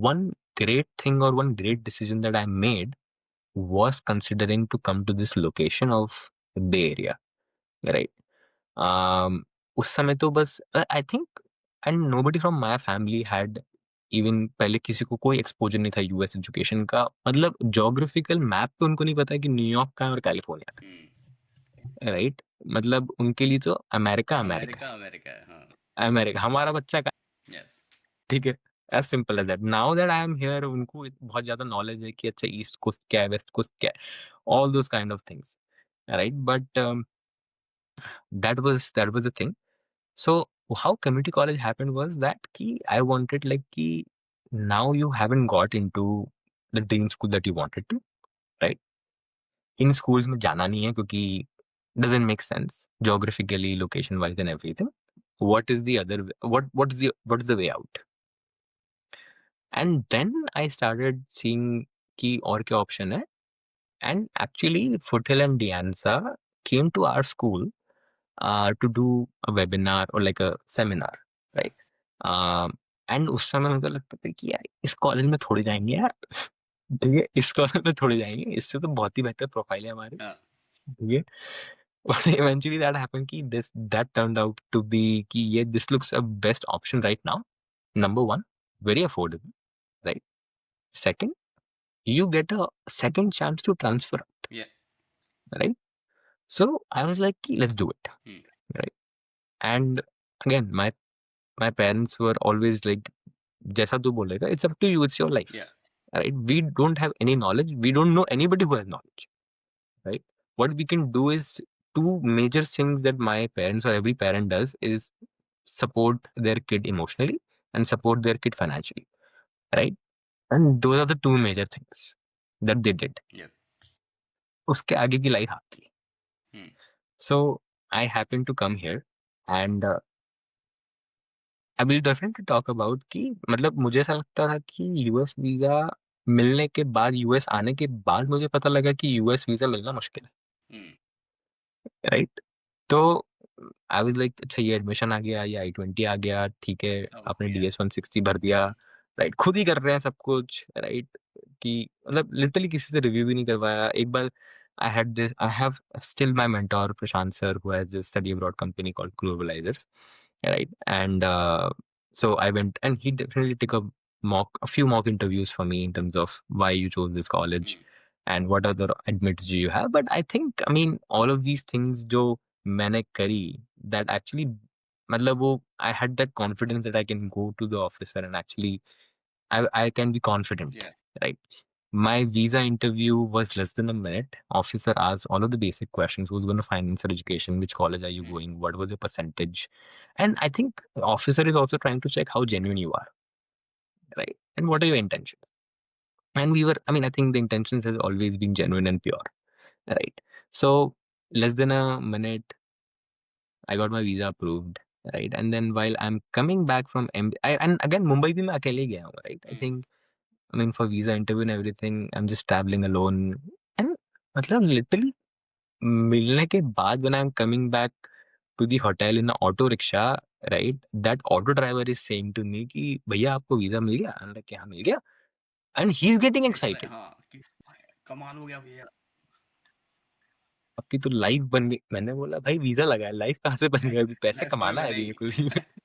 Speaker 2: one great thing or one great decision that I made was considering to come to this location of Bay Area, right? Um, उस समय तो बस I think and nobody from my family had even पहले किसी को कोई exposure नहीं था यूएस एजुकेशन का, मतलब ज्योग्राफिकल मैप पे उनको नहीं पता है कि न्यूयॉर्क का है और कैलिफोर्निया
Speaker 1: Hmm.
Speaker 2: का है, राइट? मतलब उनके लिए तो अमेरिका अमेरिका
Speaker 1: अमेरिका अमेरिका है, हाँ.
Speaker 2: है, अमेरिका हमारा बच्चा का,
Speaker 1: Yes.
Speaker 2: ठीक है? As simple as that. Now that I am here उनको बहुत ज्यादा नॉलेज है कि अच्छा ईस्ट कोस्ट क्या है, वेस्ट कोस्ट क्या है, all those kind of things, right? But that was the thing. So how community college happened was that ki I wanted like ki now you haven't got into the dream school that you wanted to, right? In schools में जाना नहीं है क्योंकि doesn't make sense geographically, location wise and everything. What is the other what's the way out? And then I started seeing कि और क्या option है, and actually Foothill and Dianza came to our school to do a webinar or like a seminar,
Speaker 1: हाँ.
Speaker 2: right? And उस समय मुझे लगता था कि यार इस कॉलेज में थोड़ी जाएंगे यार, ठीक है, इस कॉलेज में थोड़ी जाएंगे, इससे तो बहुत ही बेहतर प्रोफाइल है हमारी,
Speaker 1: हाँ.
Speaker 2: ठीक है। बट इवेंचुअली दैट हैपेंड कि this that turned out to be कि ये this looks a best option right now. Number one, very affordable, right? Second, you get a second chance to transfer out,
Speaker 1: Yeah.
Speaker 2: right? So I was like, let's do it,
Speaker 1: Hmm.
Speaker 2: right? And again, my parents were always like, जैसा तू बोलेगा, it's up to you, it's your life,
Speaker 1: Yeah.
Speaker 2: right? We don't have any knowledge, we don't know anybody who has knowledge, right? What we can do is two major things that my parents or every parent does is support their kid emotionally and support their kid financially, right? And those are the two major things that they did.
Speaker 1: Yeah.
Speaker 2: उसके आगे की life आपकी।
Speaker 1: Hmm.
Speaker 2: So I happened to come here and I will definitely talk about कि मतलब मुझे ऐसा लगता था कि यूएस वीजा मिलने के बाद, यूएस आने के बाद मुझे पता लगा कि यूएस वीजा मिलना मुश्किल
Speaker 1: Hmm.
Speaker 2: है, राइट? तो आई वाज लाइक अच्छा ये एडमिशन आ गया, ये आई-20 आ गया, ठीक है,
Speaker 1: सब हो
Speaker 2: आपने
Speaker 1: गया.
Speaker 2: डीएस 160 भर दिया, राइट? खुद ही कर रहे हैं सब कुछ, राइट? कि मतलब लिटरली किसी से रिव्यू भी नहीं करवाया। एक बार I have still my mentor Prashant sir who has this study abroad company called Globalizers, right? And so I went, and he definitely took a few mock interviews for me in terms of why you chose this college
Speaker 1: Hmm.
Speaker 2: and what other admits do you have. But I think, I mean, all of these things जो मैंने करी, that actually मतलब वो I had that confidence that I can go to the officer and actually I can be confident,
Speaker 1: Yeah.
Speaker 2: right? My visa interview was less than a minute. Officer asked all of the basic questions: who's going to finance your education, which college are you
Speaker 1: Hmm.
Speaker 2: going, what was your percentage, and I think the officer is also trying to check how genuine you are, right? And what are your intentions. And we were, I mean, I think the intentions has always been genuine and pure, right? So less than a minute, I got my visa approved, right? And then while I'm coming back from and again Mumbai भी मैं अकेले गया हूँ, right? I
Speaker 1: Hmm.
Speaker 2: think, I mean, for visa interview and everything, I'm just traveling alone. And मतलब literally मिलने के बाद when I'm coming back to the hotel in an auto rickshaw, right? That auto driver is saying to me कि भैया आपको visa मिल गया? I'm like हाँ मिल गया। And he's getting excited।
Speaker 1: हाँ कि कमाल हो गया भैया.
Speaker 2: आपकी तो लाइफ बन गई। मैंने बोला भाई वीजा लगा है, लाइफ कहाँ से बन गया? अभी पैसे
Speaker 1: लाइफ तो भी
Speaker 2: कमाना है अभी मेरे
Speaker 1: बनेगी.
Speaker 2: को।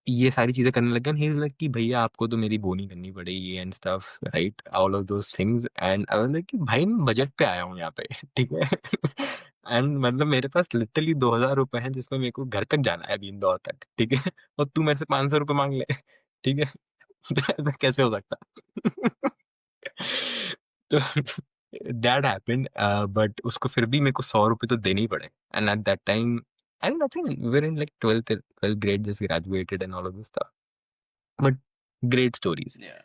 Speaker 2: ये सारी चीज़ें करने लग गया, एंड ही इज़ लाइक कि भैया आपको तो मेरी बोनी करनी पड़ेगी and stuff, right? All of those things, and I was like कि भाई मैं बजट पे आया हूँ यहाँ पे, ठीक है? एंड मतलब मेरे पास लिटरली ₹2000 हैं जिसमें मेरे को घर तक जाना है अभी इंदौर तक, ठीक है? और तू मेरे से ₹500 माँग ले, ठीक है? तो ऐसा कैसे हो सकता है? तो दैट हैपेंड, बट उसको फिर भी मेरे को ₹100 तो देने ही पड़े। And at that time I think we were in like 12th grade, just graduated and all of this stuff. But great stories.
Speaker 1: Yeah.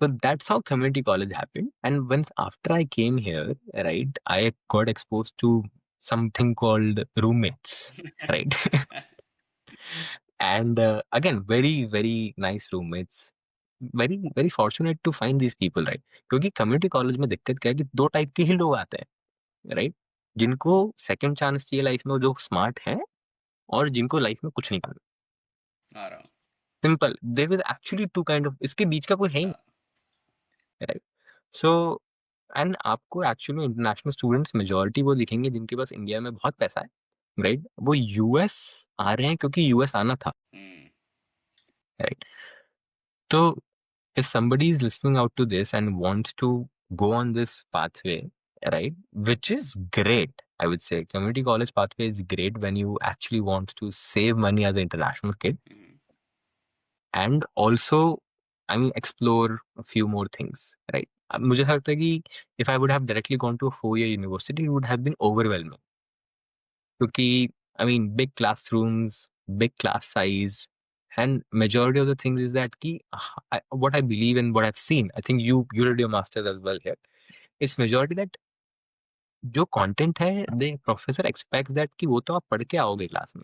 Speaker 2: So that's how community college happened. And once after I came here, right, I got exposed to something called roommates, right? And again, very, very nice roommates. Very, very fortunate to find these people, right? क्योंकि community college में दिक्कत क्या है कि दो type के ही लोग आते हैं, राइट? जिनको सेकंड चांस चाहिए लाइफ में, जो स्मार्ट हैं, और जिनको लाइफ में कुछ नहीं करना।
Speaker 1: आ रहा हूँ।
Speaker 2: Simple, there is actually two kind of, इसके बीच का कोई है ही
Speaker 1: हाँ।
Speaker 2: नहीं, राइट? सो एंड आपको एक्चुअली इंटरनेशनल स्टूडेंट्स मेजोरिटी वो दिखेंगे जिनके पास इंडिया में बहुत पैसा है, राइट? वो यूएस आ रहे हैं क्योंकि यूएस आना था, राइट? तो if somebody is listening out to this and wants to go on this pathway, right, which is great, I would say community college pathway is great when you actually want to save money as an international kid, and also, I mean, explore a few more things, right? मुझे ऐसा लगता है कि if I would have directly gone to a 4-year university, it would have been overwhelming. क्योंकि I mean, big classrooms, big class size, and majority of the things is that कि what I believe and what I've seen, I think you did your masters as well here. It's majority that जो content है, the professor expects that कि वो तो आप पढ़ के आओगे क्लास में,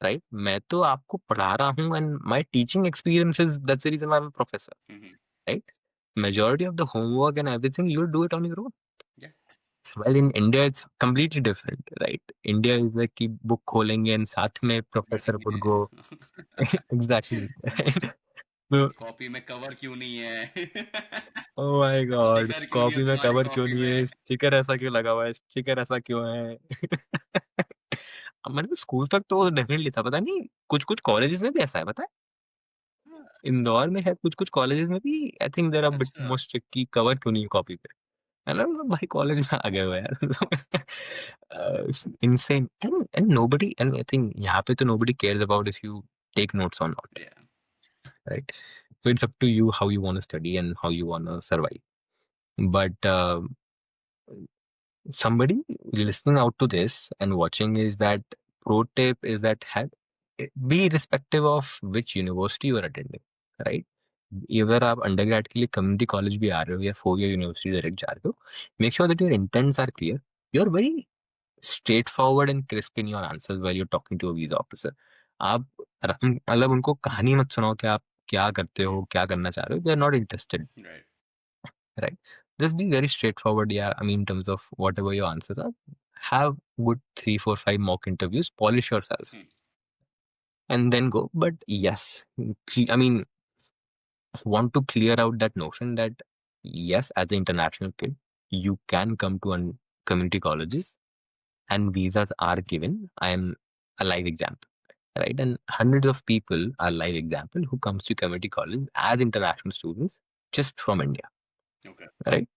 Speaker 2: राइट? मैं तो आपको पढ़ा रहा हूँ, and my teaching experiences, that's the reason why I'm a professor, right? Majority of the homework and everything you'll do it on your own.
Speaker 1: Yeah.
Speaker 2: Well, in India, it's completely different, right? India is like कि book खोलेंगे and साथ में professor would
Speaker 1: बैठेंगे।
Speaker 2: go exactly, right? So,
Speaker 1: copy में cover क्यों नहीं है?
Speaker 2: oh my God,
Speaker 1: sticker क्यों नहीं है
Speaker 2: कॉपी में
Speaker 1: तुम्हारी
Speaker 2: कवर क्यों
Speaker 1: कॉपी
Speaker 2: नहीं है?
Speaker 1: में?
Speaker 2: स्टिकर ऐसा क्यों लगा हुआ है? स्टिकर ऐसा क्यों है? मतलब स्कूल तक तो डेफिनेटली था, पता नहीं कुछ कुछ कॉलेजेस में भी ऐसा है, पता है?
Speaker 1: हाँ,
Speaker 2: इंदौर में है कुछ कुछ कॉलेजेस में भी, I think there are bit
Speaker 1: अच्छा।
Speaker 2: मोर स्ट्रिक्ट की कवर क्यों नहीं है कॉपी पे। मतलब भाई कॉलेज में आ गए हो यार। insane, and nobody, and I think यहाँ पे तो nobody cares about if you take notes or not,
Speaker 1: Yeah.
Speaker 2: right? So it's up to you how you want to study and how you want to survive. But somebody listening out to this and watching is that pro tip is that have be irrespective of which university you are attending, right? अगर आप undergrad के लिए community college भी आ रहे हो या 4 year university direct जा रहे हो, make sure that your intents are clear, you are very straightforward and crisp in your answers while you're talking to a visa officer. आप मतलब उनको कहानी मत सुनाओ कि आप क्या करते हो, क्या करना चाह रहे हो, they are not interested,
Speaker 1: Right.
Speaker 2: right? Just be very straightforward, yeah. I mean, in terms of whatever your answers are, have good 3, 4, 5 mock interviews, polish yourself, and then go. But yes, I mean, want to clear out that notion that yes, as an international kid, you can come to community colleges and visas are given. I am a live example, right? And hundreds of people are live example who comes to community college as international students just from India,
Speaker 1: Okay.
Speaker 2: right?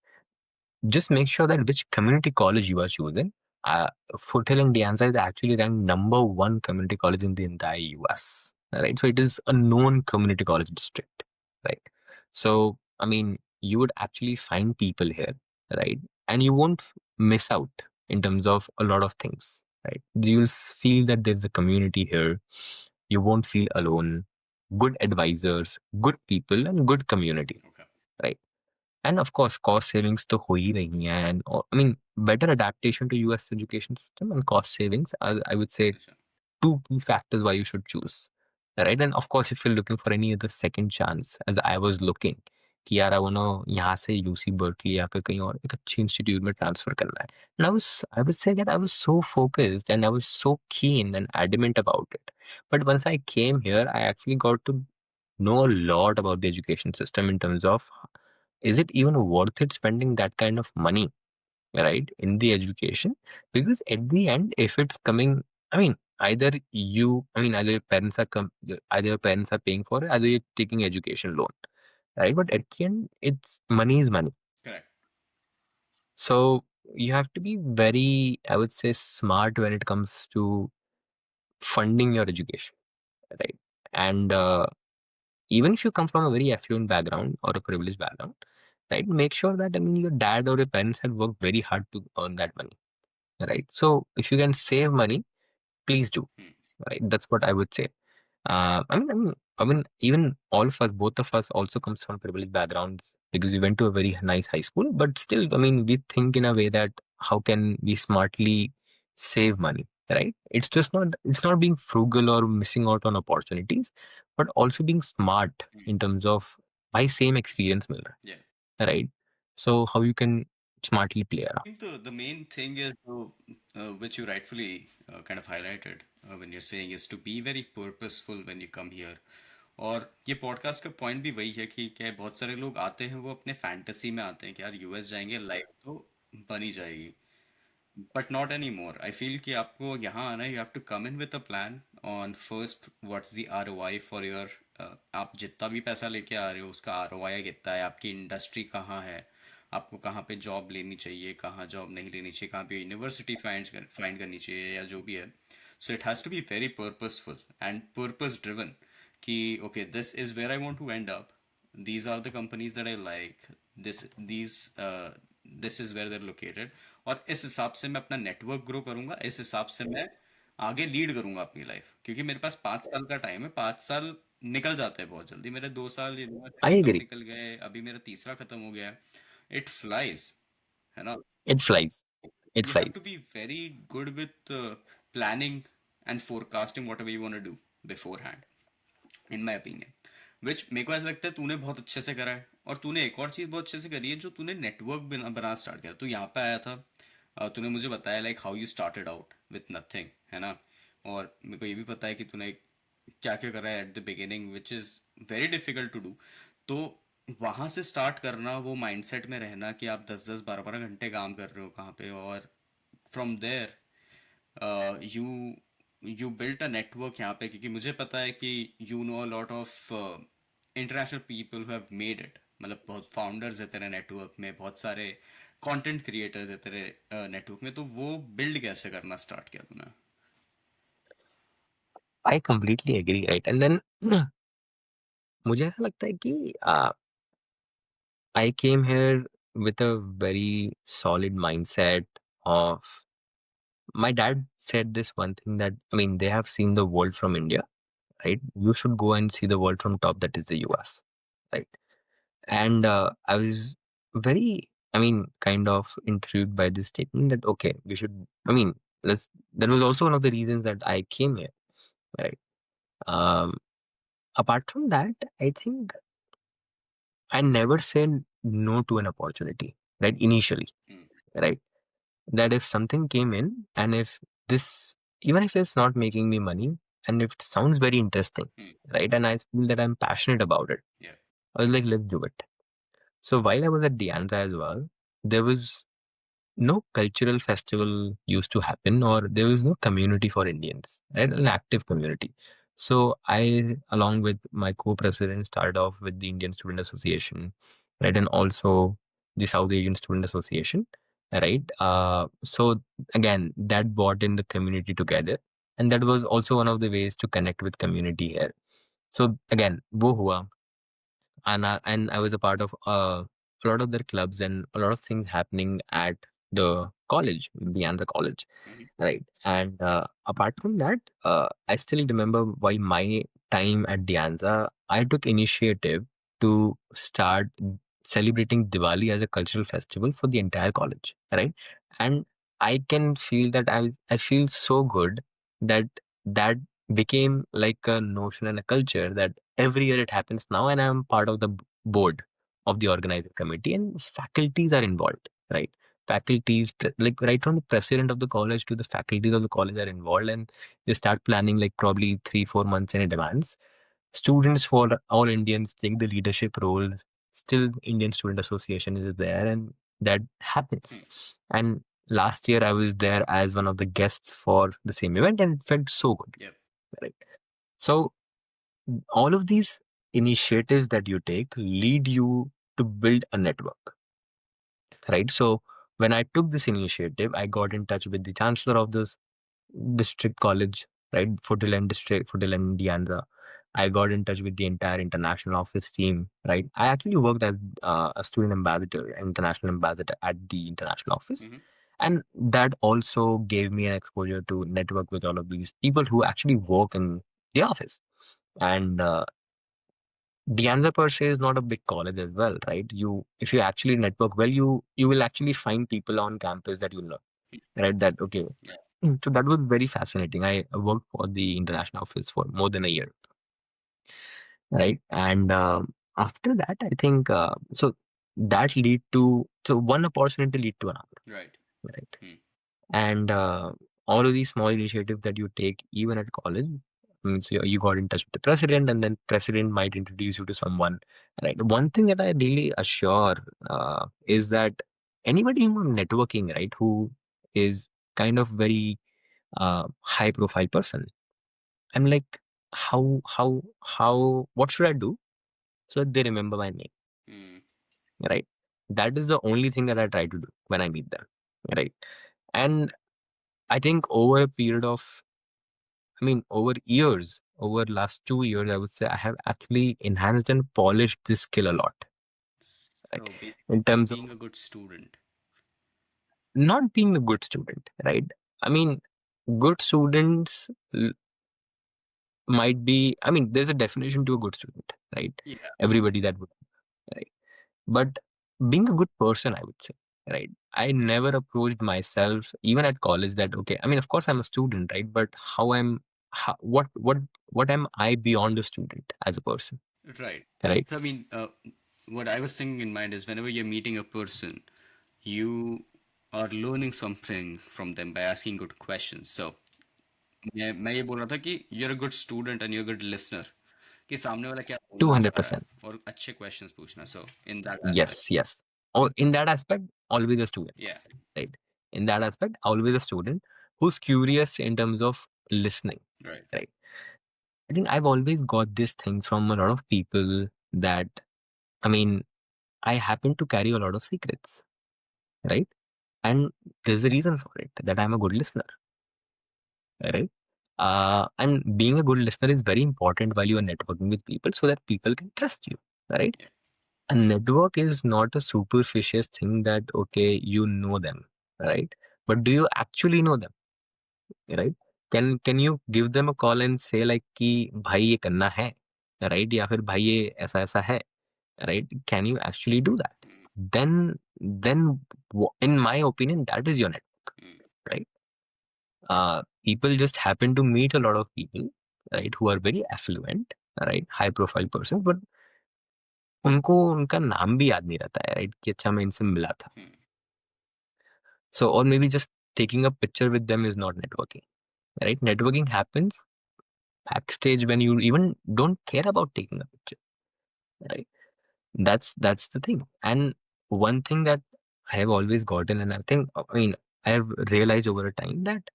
Speaker 2: Just make sure that which community college you are choosing. Foothill and De Anza is actually ranked #1 community college in the entire US, right? So it is a known community college district, right? So, I mean, you would actually find people here, right? And you won't miss out in terms of a lot of things, right? You'll feel that there's a community here. You won't feel alone. Good advisors, good people, and good community,
Speaker 1: Okay.
Speaker 2: right? And of course, cost savings तो हो ही रही हैं, and I mean, better adaptation to US education system and cost savings are, I would say,
Speaker 1: अच्छा।
Speaker 2: two key factors why you should choose, right? And of course, if you're looking for any other second chance, as I was looking, कि यार I wanna यहाँ से UC Berkeley या फिर कहीं और एक अच्छी इंस्टीट्यूट में ट्रांसफर करना है, and I would say that I was so focused and I was so keen and adamant about it. But once I came here, I actually got to know a lot about the education system in terms of is it even worth it spending that kind of money, right, in the education? Because at the end, if it's coming, I mean, either your parents are either your parents are paying for it, either you're taking education loan, right? But at the end, it's money is money.
Speaker 1: Correct.
Speaker 2: So you have to be very, I would say, smart when it comes to funding your education, right? And even if you come from a very affluent background or a privileged background, right? Make sure that, I mean, your dad or your parents had worked very hard to earn that money, right? So if you can save money, please do,
Speaker 1: Hmm.
Speaker 2: right? That's what I would say. Even all of us, both of us, also comes from privileged backgrounds because we went to a very nice high school. But still, I mean, we think in a way that how can we smartly save money, right? It's not being frugal or missing out on opportunities, but also being smart
Speaker 1: Hmm.
Speaker 2: in terms of my same experience, Miller,
Speaker 1: Yeah.
Speaker 2: right? So how you can smartly play
Speaker 1: I
Speaker 2: around.
Speaker 1: think the main thing is which you rightfully kind of highlighted when you're saying is to be very purposeful when you come here. और ये podcast का point भी वही है कि क्या है, बहुत सारे लोग आते हैं वो अपने फैंटेसी में आते हैं कि यार यूएस जाएंगे लाइफ तो बनी जाएगी. But not anymore. I feel कि आपको यहाँ आना है, you have to come in with a plan on first what's the ROI for your. आप जितना भी पैसा लेके आ रहे हो उसका आरओआई कितना है, आपकी इंडस्ट्री कहाँ है, आपको कहाँ पे जॉब लेनी चाहिए, कहाँ जॉब नहीं लेनी चाहिए, कहाँ पे यूनिवर्सिटी फाइंड करनी चाहिए या जो भी है. So it has to be very purposeful and purpose driven कि okay this is where I want to end up, these are the companies that I like, this is where they're located. और इस हिसाब से मैं अपना network grow करूंगा, इस हिसाब से मैं आगे लीड करूंगा अपनी लाइफ, क्योंकि मेरे पास 5 साल का टाइम है. 5 साल निकल जाते हैं बहुत जल्दी. मेरे 2 साल
Speaker 2: I
Speaker 1: यूनिवर्सिटी कब
Speaker 2: agree.
Speaker 1: निकल गए, अभी मेरा तीसरा खत्म हो गया है. इट फ्लाइज, है ना.
Speaker 2: It flies. It
Speaker 1: You have to
Speaker 2: flies.
Speaker 1: be very good with planning and forecasting whatever you want to do beforehand, in my opinion. Which मेरे को ऐसा लगता है तूने बहुत अच्छे से करा है. और तूने एक और चीज़ बहुत अच्छे से करी है, जो तूने नेटवर्क बना स्टार्ट किया. तू यहाँ पे आया था, तूने मुझे बताया like how you started out with nothing, है ना. और मेरे को ये भी पता है कि तूने क्या क्या करा है at the beginning which is very difficult to do. तो वहाँ से स्टार्ट करना, वो माइंडसेट में रहना कि आप 10-10 12-12 घंटे काम कर रहे हो कहाँ पे, और from there you you built a network यहाँ पे. क्योंकि मुझे पता है कि you know a lot of international people who have made it. मतलब बहुत फाउंडर्स है तेरे नेटवर्क में, बहुत सारे कंटेंट क्रिएटर्स है तेरे नेटवर्क में. तो वो बिल्ड कैसे करना स्टार्ट किया तूने?
Speaker 2: I completely agree, right? And then मुझे ऐसा लगता है कि I came here with a very solid mindset of my dad said this one thing that, I mean, they have seen the world from India, right? You should go and see the world from top, that is the US, right? And I was very, I mean, kind of intrigued by this statement that, okay, we should, I mean, let's, that was also one of the reasons that I came here, right? Um, Apart from that, I think I never said no to an opportunity, right? Initially,
Speaker 1: Hmm.
Speaker 2: right? That if something came in and if this, even if it's not making me money and if it sounds very interesting,
Speaker 1: Hmm.
Speaker 2: right? And I feel that I'm passionate about it,
Speaker 1: Yeah.
Speaker 2: I was like, let's do it. So while I was at Dianza as well, there was no cultural festival used to happen or there was no community for Indians, right? An active community. So I, along with my co-president, started off with the Indian Student Association, right? And also the South Asian Student Association, right? So again, that brought in the community together. And that was also one of the ways to connect with community here. So again, wo hua, and I was a part of a lot of their clubs and a lot of things happening at the college, beyond the college,
Speaker 1: Hmm.
Speaker 2: right? And apart from that, I still remember why my time at Dianza, I took initiative to start celebrating Diwali as a cultural festival for the entire college, right? And I can feel that I feel so good that that became like a notion and a culture that every year it happens now, and I'm part of the board of the organizing committee, and faculties are involved, right? Faculties, like right from the president of the college to the faculties of the college are involved, and they start planning like probably 3-4 months in advance. Students for all Indians take the leadership roles. Still, Indian Student Association is there, and that happens.
Speaker 1: Hmm.
Speaker 2: And last year, I was there as one of the guests for the same event, and it felt so good,
Speaker 1: Yep.
Speaker 2: right? So all of these initiatives that you take lead you to build a network, right? So when I took this initiative, I got in touch with the chancellor of this district college, right? Footiland district, Footiland Dianza. I got in touch with the entire international office team, right? I actually worked as a student ambassador, international ambassador at the international office.
Speaker 1: Mm-hmm.
Speaker 2: And that also gave me an exposure to network with all of these people who actually work in the office. And the answer per se is not a big college as well, right? If you actually network well, you will actually find people on campus that you know, right? That okay.
Speaker 1: Yeah.
Speaker 2: So that was very fascinating. I worked for the international office for more than a year, right? And after that, I think so that lead to so one opportunity lead to another,
Speaker 1: Right.
Speaker 2: right?
Speaker 1: Hmm.
Speaker 2: And all of these small initiatives that you take even at college means you got in touch with the president, and then president might introduce you to someone, right? One thing that I really assure is that anybody who networking, right, who is kind of very high profile person, I'm like, how what should I do so that they remember my name,
Speaker 1: Hmm.
Speaker 2: right? That is the only thing that I try to do when I meet them, right? And I think over a period of, I mean, over years, over last 2 years, I would say I have actually enhanced and polished this skill a lot, right?
Speaker 1: So
Speaker 2: In
Speaker 1: basically,
Speaker 2: terms of
Speaker 1: being a good student.
Speaker 2: not being a good student, right? I mean, good students might be, I mean, there's a definition to a good student, right?
Speaker 1: Yeah.
Speaker 2: Everybody that would, right? But being a good person, I would say, right? I never approached myself, even at college, that okay. I mean, of course, I'm a student, right? But how, what am I beyond a student as a person,
Speaker 1: Right.
Speaker 2: right?
Speaker 1: So I mean, what I was thinking in mind is whenever you're meeting a person, you are learning something from them by asking good questions. So मैं ये बोल रहा था कि you're a good student and you're a good listener. कि सामने वाला क्या
Speaker 2: Two
Speaker 1: बोलना
Speaker 2: hundred
Speaker 1: चाह रहा है
Speaker 2: percent.
Speaker 1: और अच्छे questions पूछना. So in that aspect,
Speaker 2: Yes, yes. Or in that aspect, always a student,
Speaker 1: yeah,
Speaker 2: right? In that aspect, always a student who's curious in terms of listening,
Speaker 1: right.
Speaker 2: right? I think I've always got this thing from a lot of people that, I mean, I happen to carry a lot of secrets, right? And there's a reason for it that I'm a good listener, right? And being a good listener is very important while you are networking with people so that people can trust you, right?
Speaker 1: Yeah.
Speaker 2: A network is not a superficial thing that, okay, you know them, right? But do you actually know them, right? Can you give them a call and say like कि भाई ये करना है, right? या फिर भाई ये ऐसा ऐसा है, right? Can you actually do that?
Speaker 1: Mm,
Speaker 2: Then in my opinion, that is your network,
Speaker 1: mm,
Speaker 2: right? People just happen to meet a lot of people, right, who are very affluent, right, high profile persons, but उनको उनका नाम भी याद नहीं रहता है, right, कि अच्छा मैं इनसे मिला था.
Speaker 1: mm.
Speaker 2: So or maybe just taking a picture with them is not networking, right? Networking happens backstage when you even don't care about taking a picture, right? That's the thing. And one thing that I have always gotten, and I think, I mean, I have realized over a time that,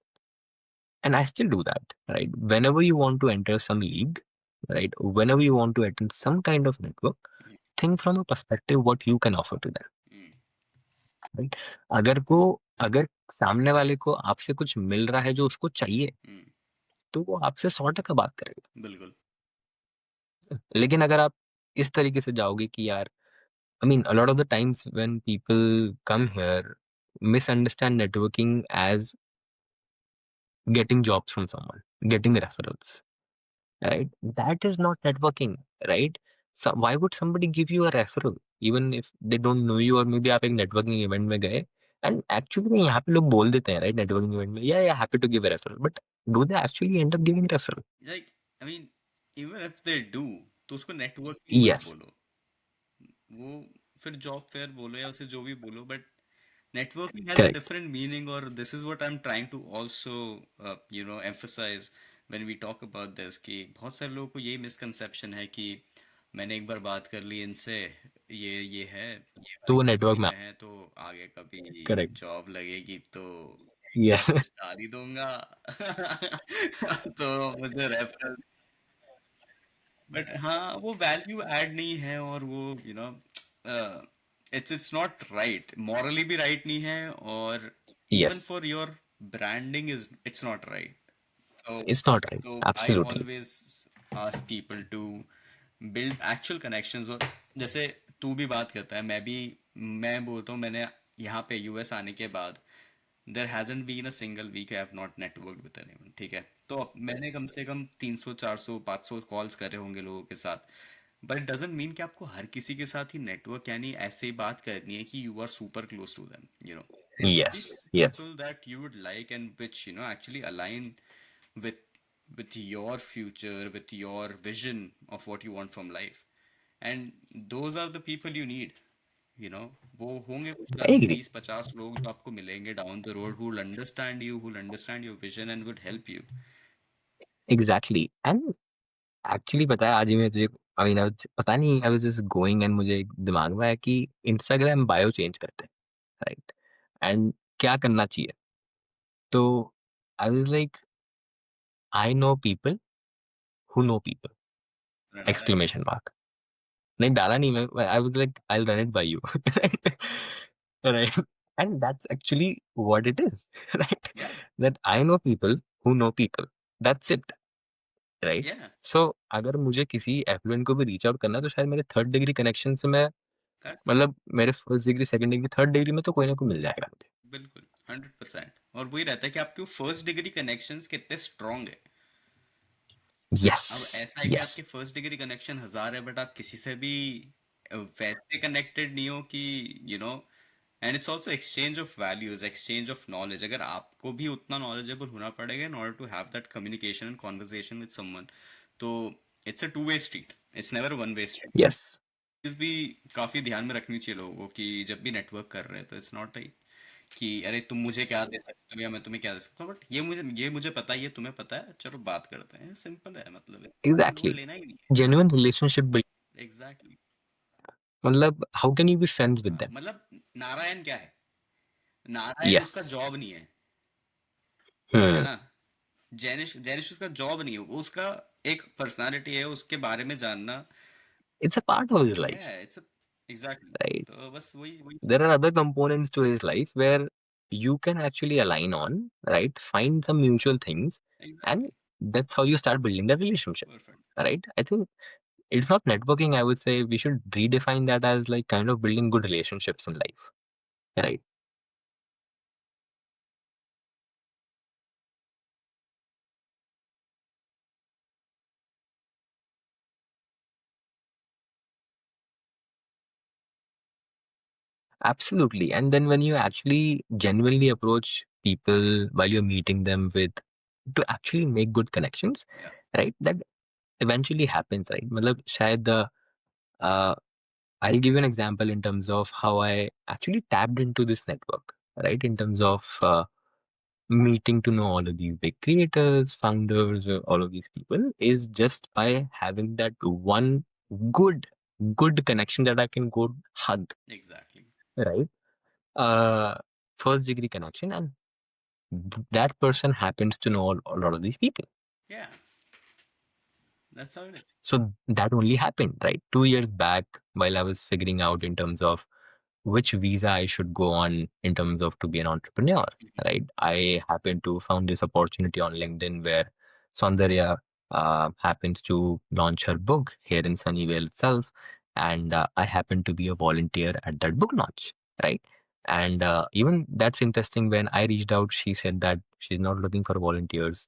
Speaker 2: and I still do that, right? Whenever you want to enter some league, right? Whenever you want to attend some kind of network, think from a perspective what you can offer to them,
Speaker 1: Mm,
Speaker 2: right? अगर सामने वाले को आपसे कुछ मिल रहा है जो उसको चाहिए,
Speaker 1: mm.
Speaker 2: तो वो आपसे 100% बात करेगा.
Speaker 1: बिल्कुल.
Speaker 2: लेकिन अगर आप इस तरीके से जाओगे कि यार, I mean, a lot of the times when people come here, misunderstand networking as getting jobs from someone, getting referrals, right? That is not networking, right? So why would somebody give you a referral even if they don't know you, or maybe आप एक networking event में गए, and actually में यहाँ पे लोग बोल देते हैं, right, networking event में, yeah, yeah, happy to give a referral, but do they actually end up giving referral?
Speaker 1: Like, I mean, even if they do, तो उसको नेटवर्किंग मत
Speaker 2: Yes,
Speaker 1: बोलो. वो फिर जॉब फेयर बोलो या उसे जो भी बोलो, but networking has a
Speaker 2: correct.
Speaker 1: different meaning, or this is what I'm trying to also emphasize when we talk about this, कि बहुत सारे लोगों को यही मिसकंसेप्शन है कि मैंने एक बार बात कर ली इनसे, ये है, ये
Speaker 2: तो
Speaker 1: वाली
Speaker 2: वो नेटवर्क
Speaker 1: कंपनी
Speaker 2: में
Speaker 1: में है, तो आगे कभी
Speaker 2: करेक्ट.
Speaker 1: जॉब लगेगी तो
Speaker 2: Yeah.
Speaker 1: कुछ डाल ही दूंगा. तो मुझे रेफरल, बट हाँ वो वैल्यू ऐड नहीं है, और वो इट्स नॉट राइट, मॉरली भी राइट नहीं है, और even
Speaker 2: Yes,
Speaker 1: for your branding is it's not right. तो
Speaker 2: it's not right.
Speaker 1: तो आई
Speaker 2: Absolutely.
Speaker 1: Always ask people to build actual connections. और जैसे तू भी बात करता है, मैं बोलता हूँ, मैंने यहाँ पे यूएस आने के बाद there hasn't been a single week I have not network with anyone, ठीक है? तो मैंने कम से कम 300 400 500 कॉल्स करे होंगे लोगों के साथ, बट इट डजेंट मीन कि आपको हर किसी के साथ ही नेटवर्क यानी ऐसे ही बात करनी है कि you are super close to them, you know. Be
Speaker 2: Yes, yes,
Speaker 1: people that you would like and which actually align with your future, with your vision of what you want from life, and those are the people you need, वो होंगे कुछ
Speaker 2: I
Speaker 1: 10
Speaker 2: agree.
Speaker 1: 20 50 लोग जो आपको मिलेंगे down the road, who will understand you, who will understand your vision and would help you.
Speaker 2: Exactly. And actually पता है आज ही मैं तुझे आई मीन पता नहीं I was just going and मुझे दिमाग में आया कि इंस्टाग्राम बायो चेंज करते हैं, राइट? एंड क्या करना चाहिए? तो आई was like I know people who know people
Speaker 1: डाला है क्या?
Speaker 2: Exclamation mark. नहीं डाला नहीं मैं आई was like I will run it by you right and that's actually what it is right
Speaker 1: Yeah,
Speaker 2: that I know people who know people that's it right
Speaker 1: yeah,
Speaker 2: सो अगर मुझे किसी एफ्लुएंट को भी reach out करना है तो शायद मेरे थर्ड डिग्री कनेक्शन से मैं
Speaker 1: that's it.
Speaker 2: मतलब मेरे first degree second degree third degree में तो कोई ना कोई मिल जाएगा मुझे।
Speaker 1: बिल्कुल 100%। और वही रहता है कि आपके फर्स्ट डिग्री कनेक्शंस कितने स्ट्रांग है।
Speaker 2: यस
Speaker 1: अब ऐसा है कि
Speaker 2: यस
Speaker 1: आपके फर्स्ट डिग्री कनेक्शन 1000 है, बट आप किसी से भी वैसे कनेक्टेड नहीं हो कि you know and it's also exchange of values, exchange of knowledge. अगर आपको भी उतना नॉलेजेबल होना पड़ेगा in order to have that communication and conversation with someone, तो it's a two way street, it's never one way street.
Speaker 2: Yes
Speaker 1: चीज भी काफी ध्यान में रखनी चाहिए लोगों को कि जब भी नेटवर्क कर रहे हैं तो इट्स नॉट कि अरे तुम मुझे क्या दे सकते हो या मैं तुम्हें क्या दे सकता हूँ, बट ये मुझे पता है, ये तुम्हें पता है, चलो बात करते हैं, सिंपल है, मतलब लोड
Speaker 2: एग्जैक्टली
Speaker 1: लेना ही नहीं
Speaker 2: जेन्युइन रिलेशनशिप बिल्ड
Speaker 1: है। एग्जैक्टली।
Speaker 2: मतलब how can you be friends with
Speaker 1: हाँ,
Speaker 2: देम।
Speaker 1: मतलब नारायण क्या है? नारायण
Speaker 2: यस
Speaker 1: उसका जॉब नहीं है
Speaker 2: हम्म
Speaker 1: ना? जैनिश जैनिश उसका जॉब नहीं है, वो उसका एक पर्सनालिटी है, उसके बारे में जानना
Speaker 2: it's a part of his
Speaker 1: है,
Speaker 2: लाइफ
Speaker 1: इट्स एग्जैक्टली।
Speaker 2: राइट
Speaker 1: तो बस वही वही
Speaker 2: there are other components to his life where you can actually align on, right? Find some mutual things, and
Speaker 1: exactly.
Speaker 2: that's how you start building that relationship,
Speaker 1: perfect.
Speaker 2: right? I think it's not networking. I would say we should redefine that as like kind of building good relationships in life, right? Absolutely. And then when you actually genuinely approach people while you're meeting them with to actually make good connections,
Speaker 1: या
Speaker 2: right? That eventually happens, right? मतलब शायद uh, I'll give you an example in terms of how I actually tapped into this network, right? In terms of meeting to know all of these big creators, founders, all of these people is just by having that one good, good connection that I can go hug,
Speaker 1: exactly.
Speaker 2: right? Uh, first degree connection, and that person happens to know a lot of these people.
Speaker 1: या that's how it is.
Speaker 2: So that only happened, right? 2 years back, while I was figuring out in terms of which visa I should go on in terms of to be an entrepreneur, right? I happened to found this opportunity on LinkedIn where Saundarya happens to launch her book here in Sunnyvale itself, and I happen to be a volunteer at that book launch, right? And even that's interesting. When I reached out, she said that she's not looking for volunteers.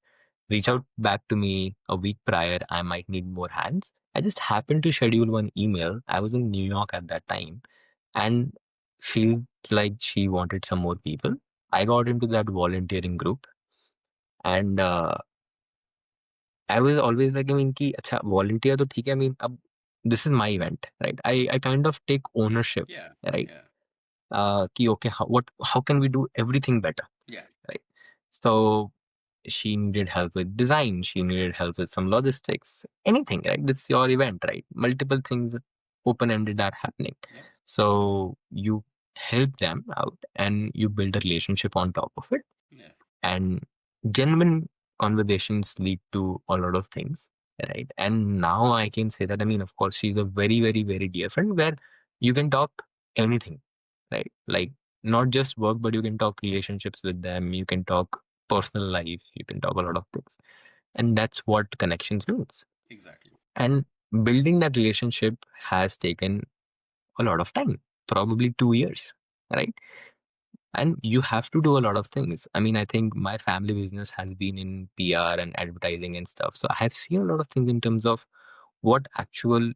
Speaker 2: Reach out back to me a week prior. I might need more hands. I just happened to schedule one email. I was in New York at that time and felt like she wanted some more people. I got into that volunteering group and I was always like, I mean, कि अच्छा volunteer तो ठीक है, I mean, अब this is my event, right? I kind of take ownership,
Speaker 1: या
Speaker 2: right?
Speaker 1: या
Speaker 2: कि okay, how can we do everything better,
Speaker 1: या
Speaker 2: right? So she needed help with design, she needed help with some logistics, anything, right? It's your event, right? Multiple things open ended are happening.
Speaker 1: या
Speaker 2: So you help them out and you build a relationship on top of it.
Speaker 1: या
Speaker 2: And genuine conversations lead to a lot of things, right? And now I can say that, I mean, of course, she's a very, very, very dear friend where you can talk anything, right? Like not just work, but you can talk relationships with them, you can talk personal life, you can talk a lot of things. And that's what connections means.
Speaker 1: Exactly.
Speaker 2: And building that relationship has taken a lot of time, probably 2 years, right? And you have to do a lot of things. I mean, I think my family business has been in PR and advertising and stuff. So I have seen a lot of things in terms of what actual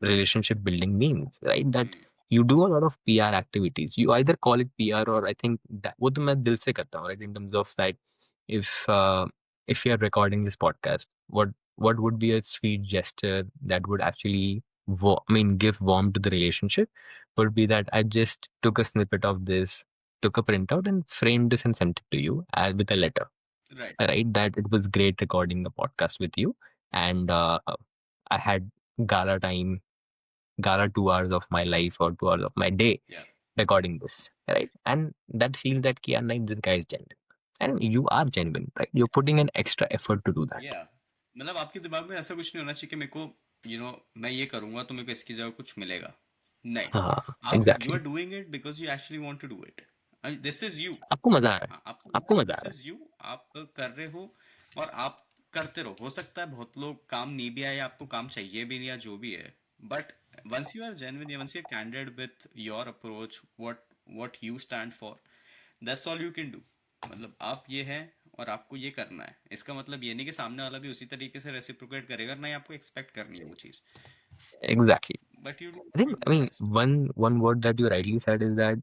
Speaker 2: relationship building means, right? That
Speaker 1: Hmm.
Speaker 2: you do a lot of PR activities. You either call it PR or I think that वो तो मैं दिल से करता हूँ, right? In terms of that, if uh, if you are recording this podcast, what would be a sweet gesture that would actually give warmth to the relationship would be that I just took a snippet of this, took a printout and framed this and sent it to you with a letter,
Speaker 1: Right.
Speaker 2: right? That it was great recording the podcast with you, and I had gala time, gala 2 hours of my life or 2 hours of my day
Speaker 1: Yeah.
Speaker 2: recording this, right? And that feel that कि यार नहीं, this guy is genuine, and you are genuine, right? You're putting an extra effort to do that.
Speaker 1: या मतलब आपके दिमाग में ऐसा कुछ नहीं होना चाहिए कि मेरे को मैं ये करूंगा तो मेरे को इसकी जगह कुछ मिलेगा। नहीं,
Speaker 2: हाँ,
Speaker 1: आप you are
Speaker 2: exactly.
Speaker 1: Doing it because you actually want to do it. This is you.
Speaker 2: आपको मजा आ रहा है,
Speaker 1: हाँ, आपको
Speaker 2: आपको
Speaker 1: लगा
Speaker 2: मजा आ
Speaker 1: दिस
Speaker 2: रहा
Speaker 1: इज यू, आप कर रहे हो और आप करते रहो। हो सकता है बहुत लोग काम नहीं भी आए, आपको काम चाहिए भी नहीं या जो भी है, but once you are genuine, once you are candid with your approach, what you stand for, that's all you can do. मतलब आप ये हैं और आपको ये करना है, इसका मतलब ये नहीं कि सामने वाला भी उसी तरीके से रेसिप्रोकेट करेगा, नहीं आपको एक्सपेक्ट करनी है वो चीज,
Speaker 2: है। Exactly.
Speaker 1: But you
Speaker 2: I think,
Speaker 1: do
Speaker 2: I
Speaker 1: your
Speaker 2: mean,
Speaker 1: best.
Speaker 2: one word that you rightly said is that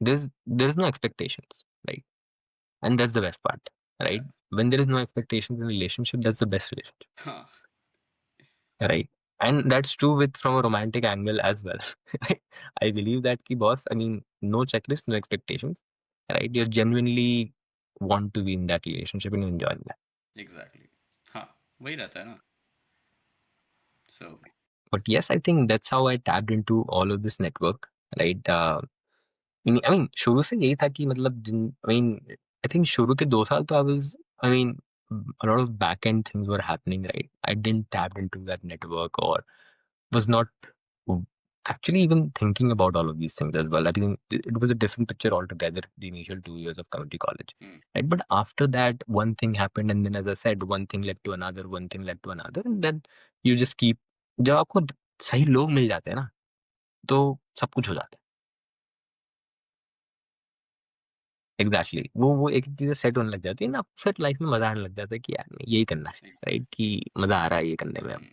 Speaker 2: there's no expectations, right? And that's the best part,
Speaker 1: या
Speaker 2: right? When there is no expectations in a relationship, that's the best relationship,
Speaker 1: हाँ,
Speaker 2: right? And that's true with from a romantic angle as well. I believe that ki boss, I mean, no checklist, no expectations, right? You genuinely want to be in that relationship and you enjoy that.
Speaker 1: Exactly, हाँ, वही रहता है ना। सो
Speaker 2: But yes, I think that's how I tapped into all of this network, right? I mean, शुरू से यही था कि मतलब I mean, I think शुरू के 2 साल तो I mean, a lot of back end things were happening, right? I didn't tap into that network or was not actually even thinking about all of these things as well. I think it was a different picture altogether, the initial 2 years of community college. Right? But after that, one thing happened, and then as I said, one thing led to another, one thing led to another, and then you just keep जब आपको सही लोग मिल जाते हैं ना, तो सब कुछ हो जाता है। एग्ज़ैक्टली वो एक चीज़ें सेट होने लग जाती है ना, फिर लाइफ में मज़ा आने लग जाता है कि यार नहीं, यही करना है, राइट? कि मज़ा आ रहा है ये करने में अब।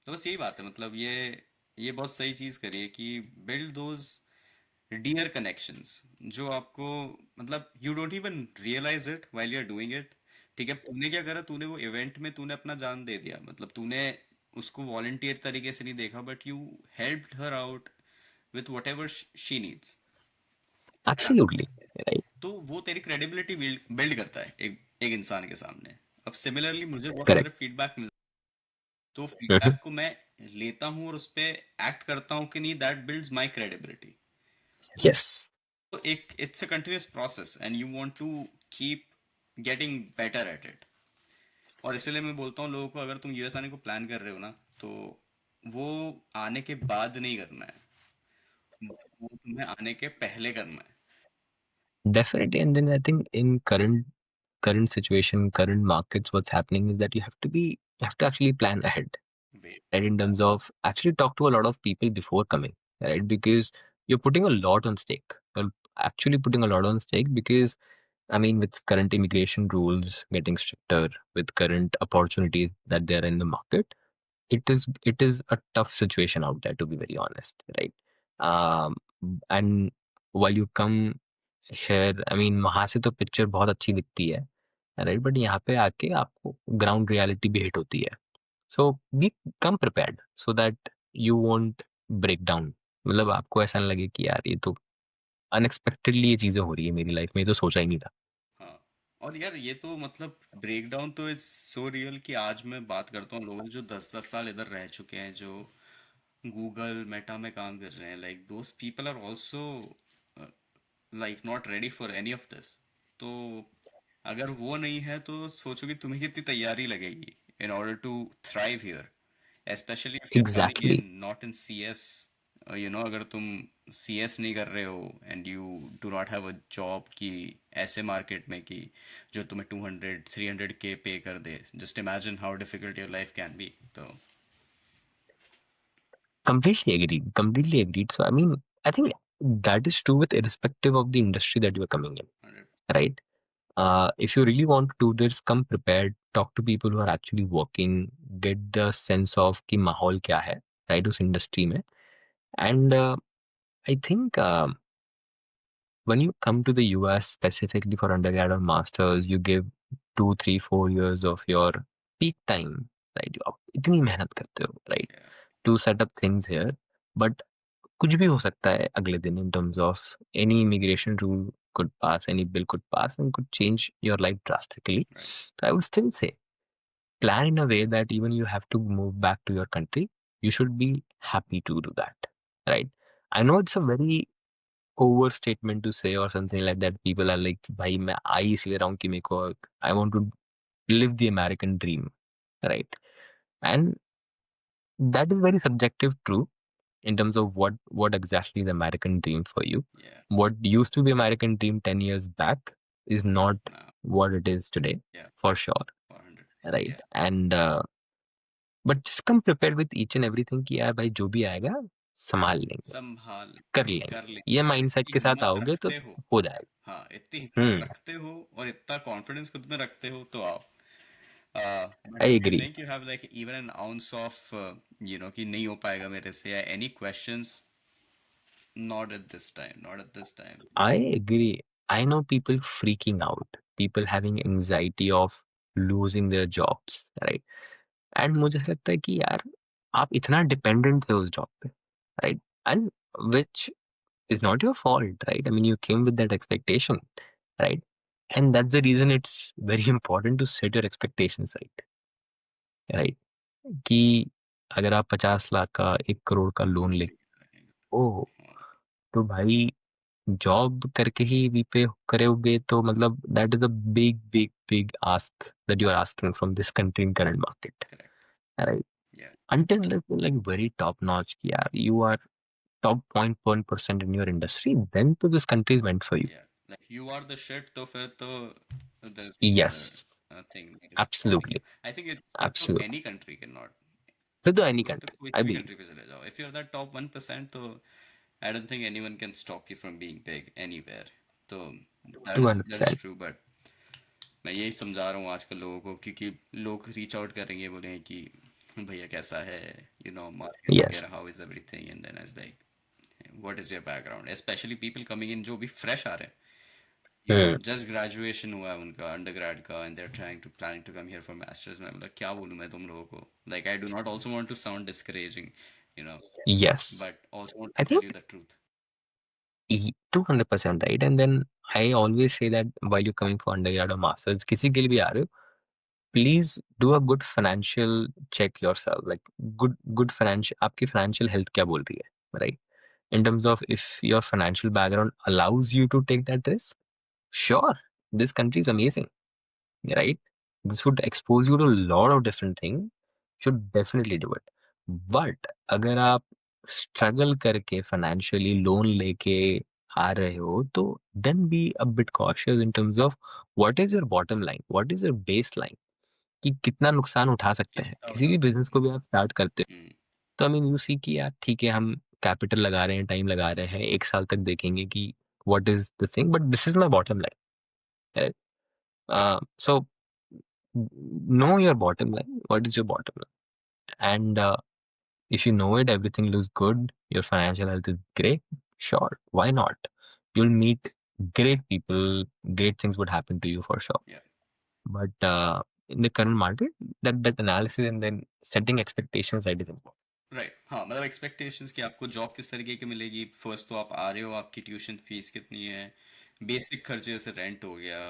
Speaker 1: तो बस यही बात है, मतलब ये बहुत सही चीज करी है कि बिल्ड दोज डियर कनेक्शंस जो आपको, मतलब you don't even realize it while you are doing it. ठीक है, तूने क्या करा, तूने वो इवेंट में तूने अपना जान दे दिया, मतलब तूने उसको वॉलंटियर तरीके से नहीं देखा, but you helped her out with what ever she needs, है ना।
Speaker 2: Absolutely, right?
Speaker 1: तो वो तेरी क्रेडिबिलिटी बिल्ड बिल्ड करता है एक इंसान के सामने। अब सिमिलरली मुझे बहुत सारे
Speaker 2: करेक्ट।
Speaker 1: फीडबैक, तो
Speaker 2: हुँ, हुँ।
Speaker 1: फीडबैक को मैं लेता हूँ और उस पे एक्ट करता हूँ कि नहीं, that builds my credibility.
Speaker 2: Yes,
Speaker 1: तो एक it's a continuous process and you want to keep getting better at it. और इसलिए मैं बोलता हूँ लोगों को, अगर तुम यूएस आने को प्लान कर रहे हो ना, तो वो आने के बाद नहीं करना है, वो तुम्हें आने के पहले करना है।
Speaker 2: Definitely and then I think in current situation, current markets, what's happening is that you have to actually plan ahead,
Speaker 1: way
Speaker 2: right? In terms of actually talk to a lot of people before coming, right? Because you're putting a lot on stake. You're actually putting a lot on stake because I mean, with current immigration rules getting stricter, with current opportunities that there are in the market, it is a tough situation out there to be very honest, right? um and while you come here, I mean, वहां से तो picture बहुत अच्छी दिखती है, right? But यहाँ पे आके आपको ग्राउंड रियलिटी भी हिट होती है। So become prepared so that you won't break down. मतलब आपको ऐसा ना लगे कि यार ये तो अनएक्सपेक्टेडली ये चीजें हो रही है मेरी लाइफ में, ये तो सोचा ही नहीं था।
Speaker 1: हाँ, और यार ये तो मतलब ब्रेकडाउन तो इज सो रियल कि आज मैं बात करता हूँ लोगों से जो 10-10 साल इधर रह चुके हैं, जो गूगल मेटा में काम कर रहे हैं, like those people are also like not ready for any of this. तो अगर वो नहीं है तो सोचो कि तुम्हें कितनी तैयारी लगेगी in order to thrive here, especially if you're coming
Speaker 2: exactly
Speaker 1: in not in CS अगर तुम CS नहीं कर रहे हो and you do not have a job कि ऐसे मार्केट में कि जो तुम्हें 200-300 K पे कर दे, just imagine how difficult your life can be. तो
Speaker 2: Completely agreed. Completely agreed. So, I mean, I think that is true with irrespective of the industry that you are coming in,
Speaker 1: 100,
Speaker 2: right? If you really want to do this, come prepared. Talk to people who are actually working. Get the sense of कि माहौल क्या है, right? उस industry में. And I think when you come to the US specifically for undergrad or masters, you give 2, 3, 4 years of your peak time, right? आप इतनी मेहनत करते हो, right?
Speaker 1: yeah,
Speaker 2: To set up things here. But कुछ भी हो सकता है अगले दिन in terms of any immigration rule could pass, any bill could pass and could change your life drastically.
Speaker 1: right,
Speaker 2: So I would still say plan in a way that even you have to move back to your country, you should be happy to do that, right? I know it's a very overstatement to say or something like that. People are like, भाई मैं आ ही इसलिए रहा हूँ कि मेरे को I want to live the American dream, right? And that is very subjective, true in terms of what exactly is American dream for you.
Speaker 1: yeah,
Speaker 2: What used to be American dream 10 years back is not
Speaker 1: no,
Speaker 2: what it is today,
Speaker 1: yeah,
Speaker 2: for sure,
Speaker 1: 400%,
Speaker 2: right?
Speaker 1: yeah,
Speaker 2: And but just come prepared with each and everything कि यार भाई जो भी आएगा संभाल लेंगे,
Speaker 1: संभाल
Speaker 2: कर लेंगे।
Speaker 1: कर ले,
Speaker 2: ये
Speaker 1: अगर
Speaker 2: माइंडसेट
Speaker 1: इतनी
Speaker 2: के साथ
Speaker 1: हिम्मत
Speaker 2: आओगे तो
Speaker 1: रखते हो।
Speaker 2: हो जाएगा।
Speaker 1: हाँ, इतनी हिम्मत
Speaker 2: हम्म।
Speaker 1: रखते हो और इतना कॉन्फिडेंस खुद में रखते हो तो आओ। But
Speaker 2: I
Speaker 1: if you
Speaker 2: agree.
Speaker 1: Think you have like even an ounce of कि नहीं हो पाएगा मेरे से, या any questions, not at this time, not at this time.
Speaker 2: I agree. I know people freaking out, people having anxiety of losing their jobs, right? And मुझे ऐसा लगता है कि यार आप इतना डिपेंडेंट थे उस जॉब पे, right? And which is not your fault, right? I mean you came with that expectation, right? And that's the reason it's very important to set your expectations right, right? कि अगर आप 50 लाख का 1 करोड़ का loan ले, ओ तो भाई job करके ही repay करोगे तो मतलब that is a big big big ask that you are asking from this country in current market,
Speaker 1: correct,
Speaker 2: right?
Speaker 1: या,
Speaker 2: Until like very top notch कि यार you are top 0.1% in your industry, then to this country is meant for you.
Speaker 1: या, like you are the shit, तो फिर तो there is no
Speaker 2: Yes,
Speaker 1: other thing stopping you.
Speaker 2: absolutely,
Speaker 1: I think it फिर तो
Speaker 2: absolutely.
Speaker 1: Any country can not,
Speaker 2: फिर तो any
Speaker 1: फिर तो
Speaker 2: country,
Speaker 1: कोई
Speaker 2: I
Speaker 1: सी भी
Speaker 2: believe.
Speaker 1: कंट्री पे चले जाओ, if you are that top 1%, तो I don't think anyone can stop you from being big anywhere. तो दैट इज
Speaker 2: 200%.
Speaker 1: ट्रू। बट मैं यही समझा रहा हूँ आजकल लोगों को, क्योंकि लोग रीच आउट करेंगे, बोले कि भैया कैसा है, मार्केट
Speaker 2: Yes.
Speaker 1: वगैरह, how is everything, and then I was like what is your background, specially people coming in जो भी फ्रेश आ रहे हैं,
Speaker 2: Hmm.
Speaker 1: जस्ट ग्रेजुएशन हुआ है उनका अंडरग्रेड का, and they are planning to come here for masters. मैं बोला क्या बोलूँ मैं तुम लोगों को, like I do not also want to sound discouraging, you know
Speaker 2: Yes.
Speaker 1: But also want
Speaker 2: I
Speaker 1: to tell
Speaker 2: think
Speaker 1: you the truth.
Speaker 2: 200% right. And then I always say that while you're coming for undergrad or masters, किसी के लिए भी आ रहे हो, please do a good financial check yourself. Like good financial, आपकी financial health क्या बोल रही है, right? In terms of if your financial background allows you to take that risk, sure, this country is amazing, right? This would expose you to a lot of different things. Should definitely do it. But अगर आप struggle करके financially loan लेके आ रहे हो तो then be a bit cautious in terms of what is your bottom line, what is your baseline, कि कितना नुकसान उठा सकते हैं
Speaker 1: कितना
Speaker 2: किसी
Speaker 1: उठा
Speaker 2: भी बिजनेस
Speaker 1: सकते
Speaker 2: को भी आप स्टार्ट करते हो।
Speaker 1: हैं।
Speaker 2: तो आई मीन यू सी कि यार ठीक है हम कैपिटल लगा रहे हैं, टाइम लगा रहे हैं, 1 साल तक देखेंगे कि what is the thing, but this is my bottom line. So know your bottom line, what is your bottom line, and if you know it, everything looks good, your financial health is great, sure, why not? You'll meet great people, great things would happen to you for sure.
Speaker 1: या,
Speaker 2: But in the current market, that analysis and then setting expectations, right, is important.
Speaker 1: Right, हाँ, मतलब expectations कि आपको job किस तरीके की मिलेगी। First तो आप आ रहे हो, आपकी ट्यूशन फीस कितनी है, बेसिक खर्चे जैसे रेंट हो गया,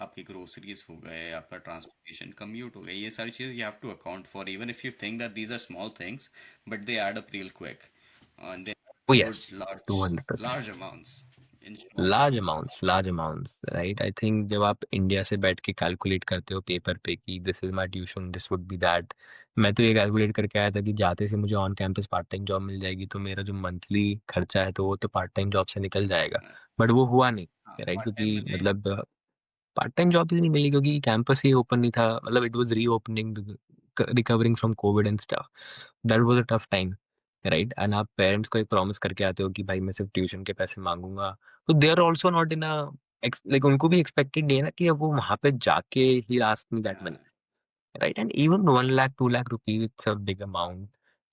Speaker 1: आपकी ग्रोसरीज हो गए, आपका ट्रांसपोर्टेशन कम्यूट हो गया, ये सारी चीज़ें you have to account for, even if you think that these are small things, but they add up real quick, and they
Speaker 2: Oh
Speaker 1: good
Speaker 2: yes,
Speaker 1: large
Speaker 2: 200%.
Speaker 1: Large amounts in short.
Speaker 2: Large amounts, right? I think जब आप India से बैठ के calculate करते हो paper पे कि this is my tuition, this would be that, मैं तो ये कैलकुलेट करके आया था कि जाते से मुझे on campus part time job मिल जाएगी तो मेरा जो मंथली खर्चा है तो वो तो पार्ट टाइम जॉब से निकल जाएगा। बट वो हुआ नहीं।
Speaker 1: हाँ,
Speaker 2: राइट,
Speaker 1: पार्ट टाइम
Speaker 2: क्योंकि
Speaker 1: मिले।
Speaker 2: मतलब पार्ट टाइम जॉब ही नहीं मिली क्योंकि कैंपस ही ओपन नहीं था। मतलब it was reopening, recovering from Covid and stuff. That was a tough time. Right, and आप पेरेंट्स को एक प्रॉमिस करके आते हो कि भाई मैं सिर्फ ट्यूशन के पैसे मांगूंगा, तो they are also not in a, like उनको भी एक्सपेक्टेड नहीं है ना कि अब वो वहां पे जाके he ask me that money.
Speaker 1: हाँ,
Speaker 2: Right, and even 1 lakh 2 lakh rupees, it's a big amount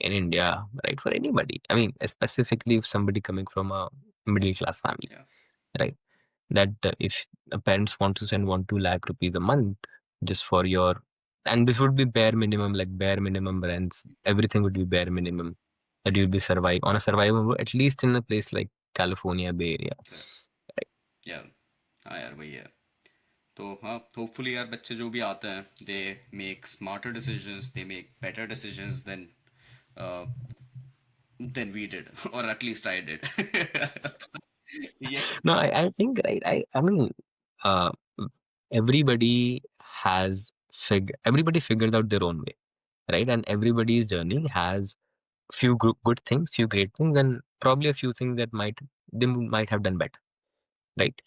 Speaker 2: in India, right, for anybody. I mean, specifically if somebody coming from a middle class family,
Speaker 1: yeah,
Speaker 2: right, that if the parents want to send 1 2 lakh rupees a month just for your, and this would be bare minimum, like bare minimum rents, everything would be bare minimum, that you'll be survive on a survival mode, at least in a place like California Bay Area,
Speaker 1: correct,
Speaker 2: right?
Speaker 1: yeah, हाँ यार वही है। तो हाँ, hopefully यार बच्चे जो भी आते हैं they make smarter decisions, they make better decisions than we did, और एटलीस्ट आई डिड। ये
Speaker 2: No, I think, right, I mean, uh, everybody everybody figured out their own way, right? And everybody's journey has few good things, few great things, and probably a few things that might have done better, right?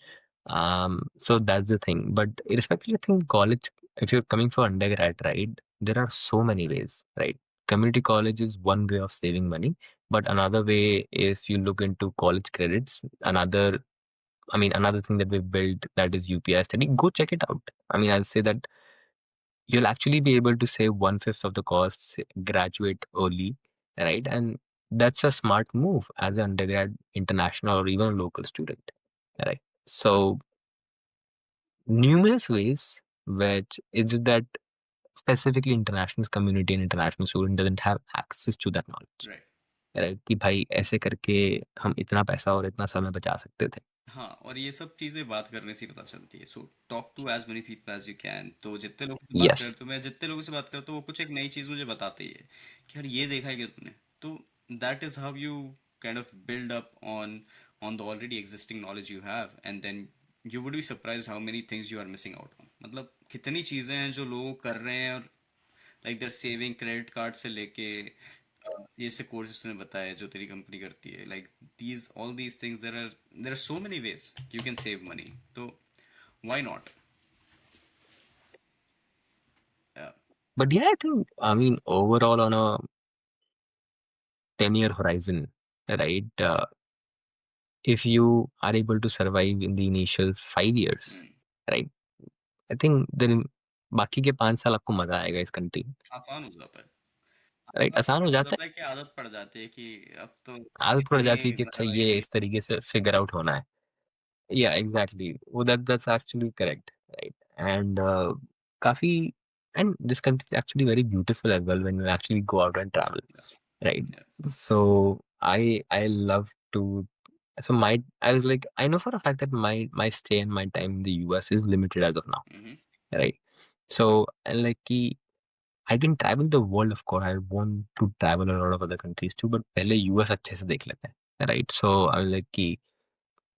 Speaker 2: So that's the thing. But irrespective, I think college, if you're coming for undergrad, right, there are so many ways, right? Community college is one way of saving money, but another way, if you look into college credits, another thing that we've built, that is UPI study. Go check it out. I mean, I'll say that you'll actually be able to save 1/5 of the costs, graduate early, right? And that's a smart move as an undergrad, international, or even a local student, right? So numerous ways, which is just that specifically international community and international student doesn't have access to that knowledge,
Speaker 1: right.
Speaker 2: right? कि भाई ऐसे करके हम इतना पैसा और इतना समय बचा सकते थे।
Speaker 1: हाँ, और ये सब चीज़ें बात करने से ही पता चलती है। So talk to as many people as you can. तो जितने लोगों से बात
Speaker 2: Yes.
Speaker 1: करते हो, मैं जितने लोगों से बात करता हूँ वो कुछ एक नई चीज़ मुझे बताते ही है कि यार ये देखा है क्या तुमने। तो that is how you kind of build up on the already existing knowledge you have, and then you would be surprise how many things you are missing out on. मतलब कितनी चीज़ें हैं जो लोग कर रहे हैं, और like their saving credit card से लेके ये से कोर्सेज तूने बताया जो तेरी कंपनी करती है, like these all these things, there are so many ways you can save money. तो why not.
Speaker 2: But yeah, I think, I mean, overall on a 10-year horizon, right? If you are able to survive in the initial 5 years, right? I think then बाकी के 5 साल आपको मजा आएगा इस country में,
Speaker 1: आसान हो जाता है।
Speaker 2: राइट? आसान
Speaker 1: आसान
Speaker 2: हो
Speaker 1: हो
Speaker 2: जाता
Speaker 1: जाता
Speaker 2: है,
Speaker 1: है कि आदत पड़ जाती है कि अब तो
Speaker 2: आदत पड़
Speaker 1: इतनी
Speaker 2: जाती है कि अच्छा
Speaker 1: मतलब
Speaker 2: ये
Speaker 1: ये।
Speaker 2: इस तरीके से फिगर आउट होना है। Yeah, exactly. Well, that's actually correct, right? And काफी, and this country is actually very beautiful as well when you actually go out and travel, right?
Speaker 1: Yeah.
Speaker 2: So I love to. So I was like, I know for a fact that my stay and my time in the US is limited as of now,
Speaker 1: Mm-hmm.
Speaker 2: right? So and like I can travel the world, of course. I want to travel a lot of other countries too, but पहले US अच्छे से देख लेते हैं, right? So I was like कि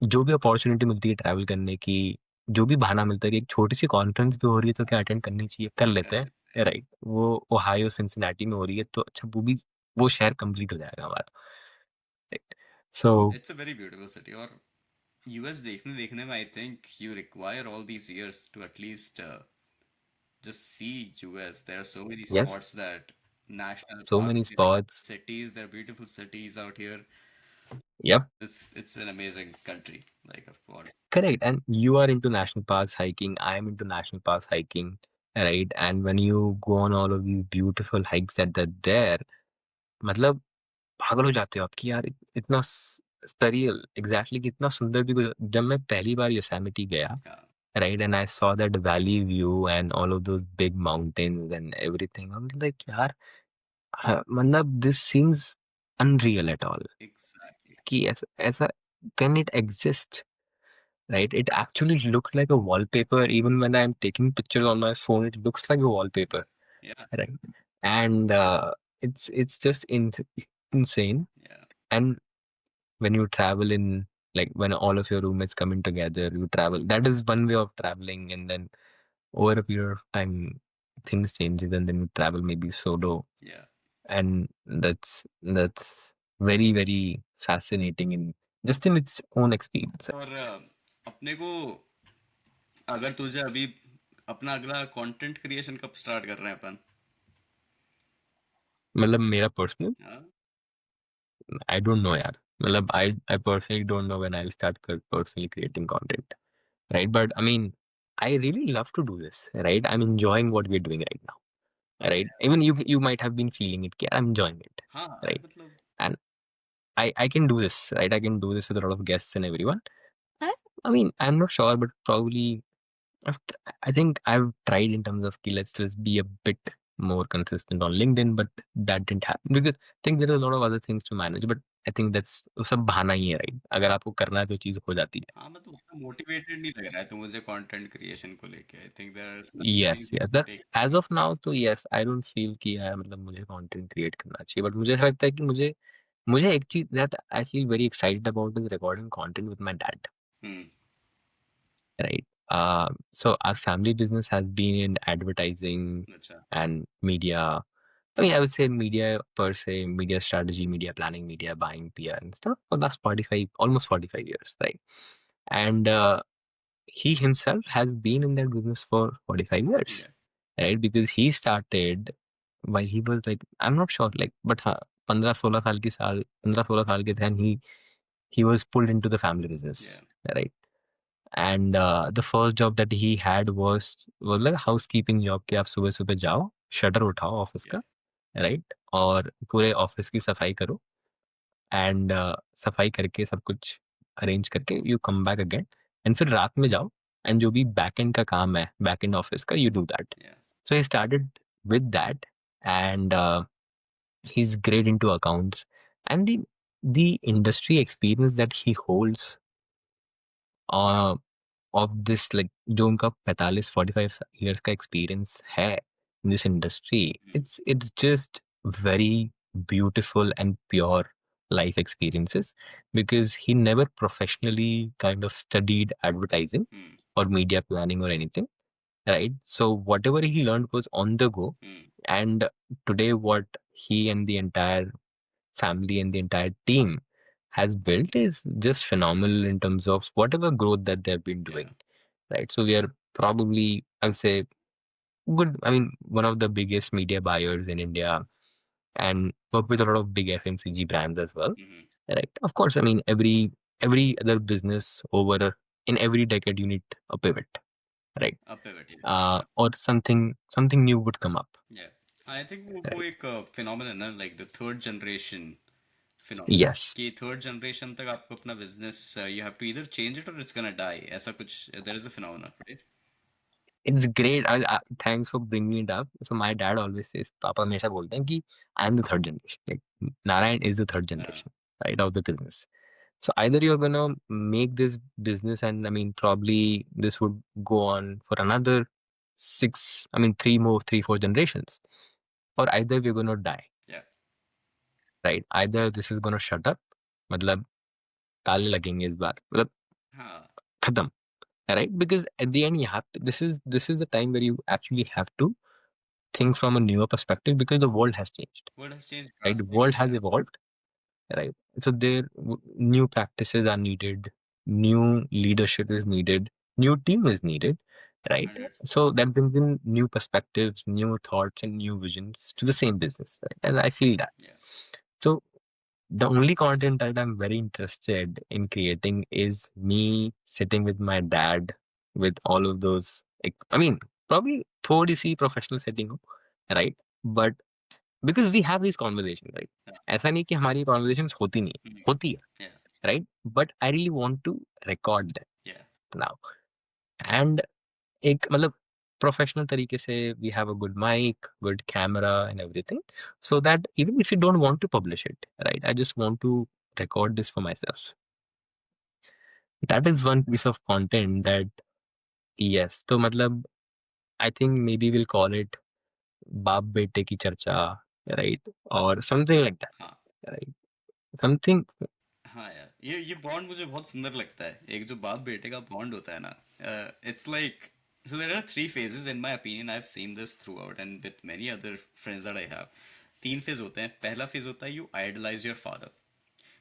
Speaker 2: जो भी opportunity मिलती है ट्रैवल करने की, जो भी बहाना मिलता है कि एक छोटी-सी कॉन्फ्रेंस भी हो रही है तो क्या अटेंड करनी चाहिए, कर
Speaker 1: कर
Speaker 2: लेते हैं,
Speaker 1: लेते हैं।
Speaker 2: राइट? वो ओहायो सिंसिनैटी में हो रही है तो अच्छा वो शहर कंप्लीट हो जाएगा हमारा, right? So
Speaker 1: it's a very beautiful city. और यूएस देखने देखने में I think you require all these years to at least just see US. There are so many
Speaker 2: yes,
Speaker 1: spots, that national
Speaker 2: so
Speaker 1: parks,
Speaker 2: many
Speaker 1: like
Speaker 2: spots,
Speaker 1: cities. There are beautiful cities out here.
Speaker 2: Yup,
Speaker 1: It's an amazing country. Like of course.
Speaker 2: Correct, and you are into national parks hiking, I am into national parks hiking, right? And when you go on all of these beautiful hikes that are there, मतलब पागल हो जाते हो आप कि यार इतना surreal exactly कितना सुंदर भी जब मैं पहली बार योसेमिटी गया,
Speaker 1: Yeah,
Speaker 2: right, and I saw that valley view and all of those big mountains and everything, I'm like यार मतलब this seems unreal at all
Speaker 1: exactly.
Speaker 2: कि ऐसा can it exist, right? It actually looks like a wallpaper. Even when I'm taking pictures on my phone, it looks like a wallpaper,
Speaker 1: Yeah,
Speaker 2: right? And it's just insane.
Speaker 1: yeah.
Speaker 2: And when you travel in, like when all of your roommates coming together, you travel, that is one way of traveling, and then over a period of time, things changes and then you travel maybe solo,
Speaker 1: Yeah.
Speaker 2: and that's very very fascinating in just in its own experience.
Speaker 1: और अपने को, अगर तुझे अभी अपना अगला content creation कब start कर रहे हैं अपन?
Speaker 2: मतलब मेरा पर्सनल,
Speaker 1: हाँ,
Speaker 2: आई डोंट नो यार, मतलब I personally don't know when I will start personally creating content, right? But I mean, I really love to do this, right? I'm enjoying what we're doing right now, right? Even you might have been feeling it. I'm enjoying it,
Speaker 1: हाँ,
Speaker 2: right?
Speaker 1: मतलब
Speaker 2: And I can do this, right? I can do this with a lot of guests and everyone. I, I mean, I'm not sure, but probably I think I've tried in terms of कि let's be a bit more consistent on LinkedIn, but that didn't happen because I think there are a lot of other things to manage. But I think that's वो सब बहाना ही है, right? अगर आपको करना है तो चीज हो जाती है.
Speaker 1: हाँ, मतलब उतना मोटिवेटेड नहीं लग रहा है तो मुझे कंटेंट क्रिएशन को लेके। I think there are other
Speaker 2: Yes,
Speaker 1: things
Speaker 2: yes.
Speaker 1: To
Speaker 2: That's
Speaker 1: take.
Speaker 2: as of now तो yes, I don't feel कि यार मतलब मुझे कंटेंट क्रिएट करना चाहिए, बट मुझे ऐसा लगता है कि मुझे मुझे एक चीज that I feel very excited about is recording content with my dad,
Speaker 1: hmm.
Speaker 2: right? So our family business has been in advertising
Speaker 1: अच्छा।
Speaker 2: and media. I mean, I would say media per se, media strategy, media planning, media buying, PR and stuff for the last 45, almost 45 years, right? And he himself has been in that business for 45 years,
Speaker 1: या।
Speaker 2: right? Because he started while he was like, I'm not sure, like, but हाँ, 15 16 साल के then he was pulled into the family
Speaker 1: या।
Speaker 2: business, right? And the first job that he had was like housekeeping job कि आप सुबह सुबह जाओ, shutter उठाओ ऑफिस
Speaker 1: या।
Speaker 2: का, राइट? और पूरे ऑफिस की सफाई करो, एंड सफाई करके सब कुछ अरेंज करके you come back again, and फिर रात में जाओ एंड जो भी बैक एंड का काम है, बैक एंड ऑफिस का, यू डू दैट.
Speaker 1: या।
Speaker 2: So he started with that, and he's great into accounts, and the industry experience that he holds uh, of this, like जो उनका 45 45 years का experience है in this industry, it's just very beautiful and pure life experiences, because he never professionally kind of studied advertising
Speaker 1: hmm.
Speaker 2: or media planning or anything, right? So whatever he learned was on the go,
Speaker 1: hmm.
Speaker 2: and today what he and the entire family and the entire team has built is just phenomenal in terms of whatever growth that they've been
Speaker 1: या।
Speaker 2: doing, right? So we are probably, I'll say, good. I mean, one of the biggest media buyers in India, and work with a lot of big FMCG brands as well,
Speaker 1: hmm.
Speaker 2: right? Of course, I mean every other business over in every decade you need a pivot, right?
Speaker 1: अब पे बैठिए। या।
Speaker 2: Or something new would come up.
Speaker 1: या। I think वो
Speaker 2: Right?
Speaker 1: एक phenomenon है, like the third generation phenomenon,
Speaker 2: Yes,
Speaker 1: कि third generation तक आपको अपना business, you have to either change it or it's gonna die, ऐसा कुछ, there is a phenomenon, right?
Speaker 2: it's great. Thanks for bringing it up. So my dad always says, पापा हमेशा बोलते हैं कि I am the third generation. Like Narayan is the third
Speaker 1: हाँ।
Speaker 2: generation, right, of the business. So either you're gonna make this business, and I mean probably this would go on for another six, I mean three, 4 generations, or either we're gonna die,
Speaker 1: या।
Speaker 2: right? Either this is gonna shut up, मतलब ताले लगेंगे इस बार, मतलब
Speaker 1: हाँ।
Speaker 2: खत्म, right? Because at the end you have to, this is the time where you actually have to think from a newer perspective, because the world has changed,
Speaker 1: world has change
Speaker 2: right? The world
Speaker 1: drastically,
Speaker 2: has
Speaker 1: या।
Speaker 2: evolved, right? So new practices are needed, new leadership is needed, new team is needed, right?
Speaker 1: 100।
Speaker 2: So that brings in new perspectives, new thoughts, and new visions to the same business, right? And I feel that.
Speaker 1: या।
Speaker 2: So the only content that I'm very interested in creating is me sitting with my dad with all of those. Like, I mean, probably थोड़ी सी professional setting हो, right? But because we have these conversations, right?
Speaker 1: या।
Speaker 2: ऐसा नहीं कि हमारी conversations होती नहीं है, होती है,
Speaker 1: या।
Speaker 2: right? But I really want to record them
Speaker 1: या।
Speaker 2: now. And एक मतलब प्रोफेशनल तरीके से we have a good mic, good camera and everything, so that even if you don't want to publish it, right? I just want to record this for myself. That is one piece of content that, yes, तो मतलब I think maybe we'll call it बाप बेटे की चर्चा, right? Or something like that,
Speaker 1: हाँ।
Speaker 2: right? Something.
Speaker 1: हाँ यार, ये बॉन्ड मुझे बहुत सुंदर लगता है, एक जो बाप बेटे का बॉन्ड होता है ना, it's like So there are three phases in my opinion. I've seen this throughout and with many other friends that I have. तीन फेज होते हैं. पहला फेज होता है यू आइडलाइज योर फादर,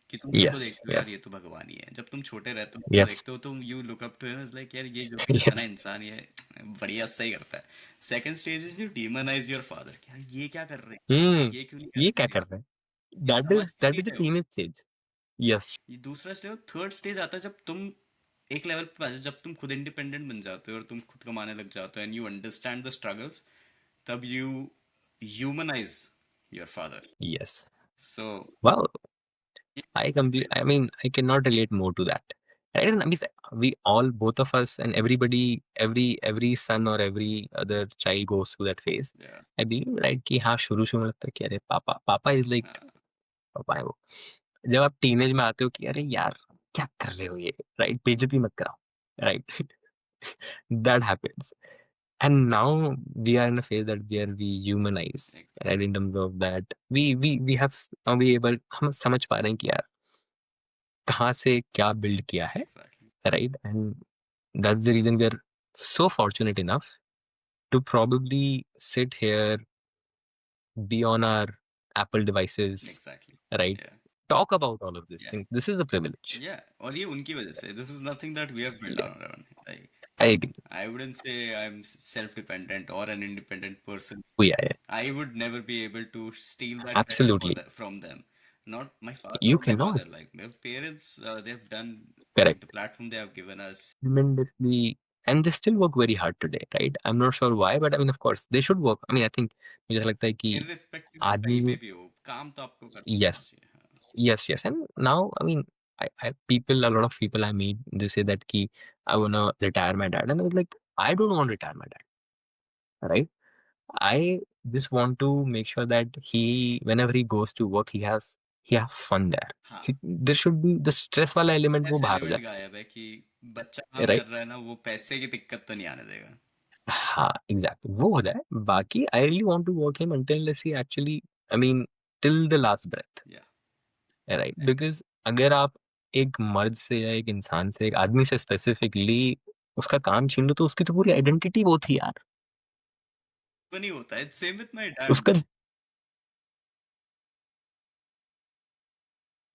Speaker 1: कि तुम उनको
Speaker 2: Yes,
Speaker 1: देखते हो यार
Speaker 2: yes,
Speaker 1: ये तो भगवान ही है. जब तुम छोटे रहते हो उनको
Speaker 2: yes,
Speaker 1: देखते हो तो you look up to him as like यार ये जो है ना
Speaker 2: yes.
Speaker 1: इंसान ये बढ़िया सही करता है. Second stage is you demonize your father, यार ये क्या कर रहे हैं,
Speaker 2: Hmm.
Speaker 1: ये क्यों नहीं
Speaker 2: ये क्या
Speaker 1: करते,
Speaker 2: कर रहे हैं?
Speaker 1: ये समझते
Speaker 2: That
Speaker 1: नहीं
Speaker 2: is the
Speaker 1: है वो.
Speaker 2: teenage stage. Yes,
Speaker 1: ये दूसरा स्टेज. थर्ड स्टेज आता है जब तुम एक लेवल पे पहुंचे, जब तुम खुद इंडिपेंडेंट बन जाते हो और तुम खुद कमाने लग जाते हो and you understand the struggles, तब you humanize your father.
Speaker 2: yes.
Speaker 1: So
Speaker 2: Wow, I mean, I cannot relate more to that. Right? And I mean, we all, both of us, and everybody, every son or every other child goes through that phase.
Speaker 1: या
Speaker 2: I believe, right? कि हाँ शुरू में लगता है कि अरे पापा is like पापा है वो. जब आप टीनेज में आते हो कि अरे यार क्या कर रहे हो ये, राइट? बेइज्जती मत कराओ, right? That happens. And now we are in a phase that we humanize, right? In terms of that, we have now we able हम समझ पा रहे हैं कि यार कहाँ से क्या बिल्ड किया है,
Speaker 1: exactly
Speaker 2: right? And that's the reason we are so fortunate enough to probably sit here, be on our Apple devices,
Speaker 1: exactly
Speaker 2: right?
Speaker 1: या
Speaker 2: Talk about all of these
Speaker 1: या
Speaker 2: things. This is a privilege.
Speaker 1: या. और ये उनकी वजह से, this is nothing that we have build
Speaker 2: Yeah,
Speaker 1: on our own. Like
Speaker 2: I agree.
Speaker 1: I wouldn't say I'm self-dependent or an independent person.
Speaker 2: Oh, yeah,
Speaker 1: I would never be able to steal that credit
Speaker 2: absolutely.
Speaker 1: from them. Not my father
Speaker 2: You
Speaker 1: or my
Speaker 2: cannot.
Speaker 1: mother. Like my parents, they've done like the
Speaker 2: Correct.
Speaker 1: platform they have given us.
Speaker 2: Tremendously, and they still work very hard today, right? I'm not sure why, but I mean, of course, they should work. I mean, I think मुझे ऐसा लगता है कि
Speaker 1: Irrespective of कहीं पे
Speaker 2: आदमी.
Speaker 1: भी हो, काम तो आपको करते रहना
Speaker 2: Yes,
Speaker 1: चाहिए. हाँ.
Speaker 2: yes, and now, I mean, a lot of people I meet, they say that ki I wanna retire my dad, and I was like, I don't want to retire my dad, right? I just want to make sure that whenever he goes to work, he have fun there.
Speaker 1: हाँ.
Speaker 2: There should be the stress वाला element वो
Speaker 1: stress
Speaker 2: बाहर हो
Speaker 1: element
Speaker 2: जाए,
Speaker 1: गायब है कि बच्चा काम
Speaker 2: right?
Speaker 1: कर रहा है ना, वो पैसे की दिक्कत तो नहीं आने देगा.
Speaker 2: हाँ, एग्जैक्टली वो हो जाए. बाकी I really want to work him until unless he actually, I mean, till the last breath,
Speaker 1: या
Speaker 2: राइट? बिकॉज अगर आप एक मर्द से या एक इंसान से, एक आदमी से स्पेसिफिकली उसका काम छीन लो, तो उसकी तो पूरी आइडेंटिटी वो थी यार.
Speaker 1: वो नहीं होता है. Same with my dad.
Speaker 2: उसका.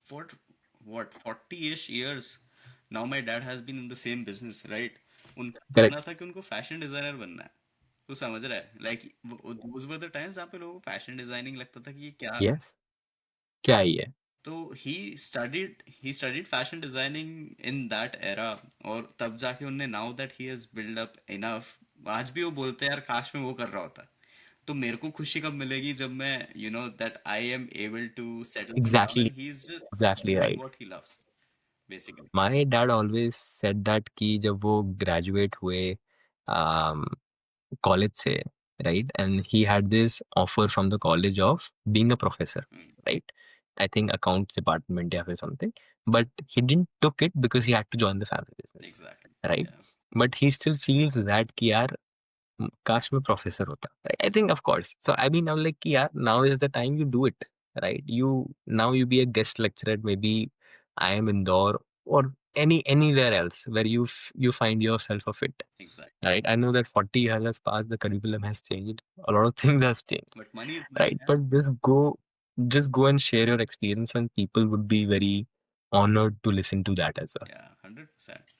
Speaker 1: For what 40-ish years now my dad has been in the same business, right? उनका सपना
Speaker 2: करेक्ट.
Speaker 1: था कि उनको फैशन डिजाइनर बनना है. तो समझ रहा है, like those were the times जहाँ पे लोगों को फैशन डिजाइनिंग लगता था कि ये क्या.
Speaker 2: यस. क्या ही है.
Speaker 1: तो he studied fashion designing in that era. और तब जाके उनने, now that he has built up enough, आज भी वो बोलते हैं यार काश मैं वो कर रहा होता. तो मेरे को खुशी कब मिलेगी जब मैं that I am able to settle him down
Speaker 2: exactly.
Speaker 1: and he's just
Speaker 2: exactly
Speaker 1: doing
Speaker 2: right.
Speaker 1: what he loves basically.
Speaker 2: My dad always said that कि जब वो ग्रेजुएट हुए college से, right? And he had this offer from the college of being a professor,
Speaker 1: Hmm,
Speaker 2: right? I think accounts department or something, but he didn't took it because he had to join the family business,
Speaker 1: exactly.
Speaker 2: right?
Speaker 1: Yeah,
Speaker 2: But he still feels that कि यार काश मैं professor होता. I think of course. So I mean, I'm like कि यार now is the time you do it, right? You be a guest lecturer, maybe I am Indore or anywhere else where you find yourself a fit.
Speaker 1: exactly.
Speaker 2: Right? I know that 40 years has passed, the curriculum has changed, a lot of things has changed,
Speaker 1: But money is money.
Speaker 2: right?
Speaker 1: Yeah,
Speaker 2: But just go and share your experience, and people would be very honored to listen to that as well.
Speaker 1: yeah, 100%.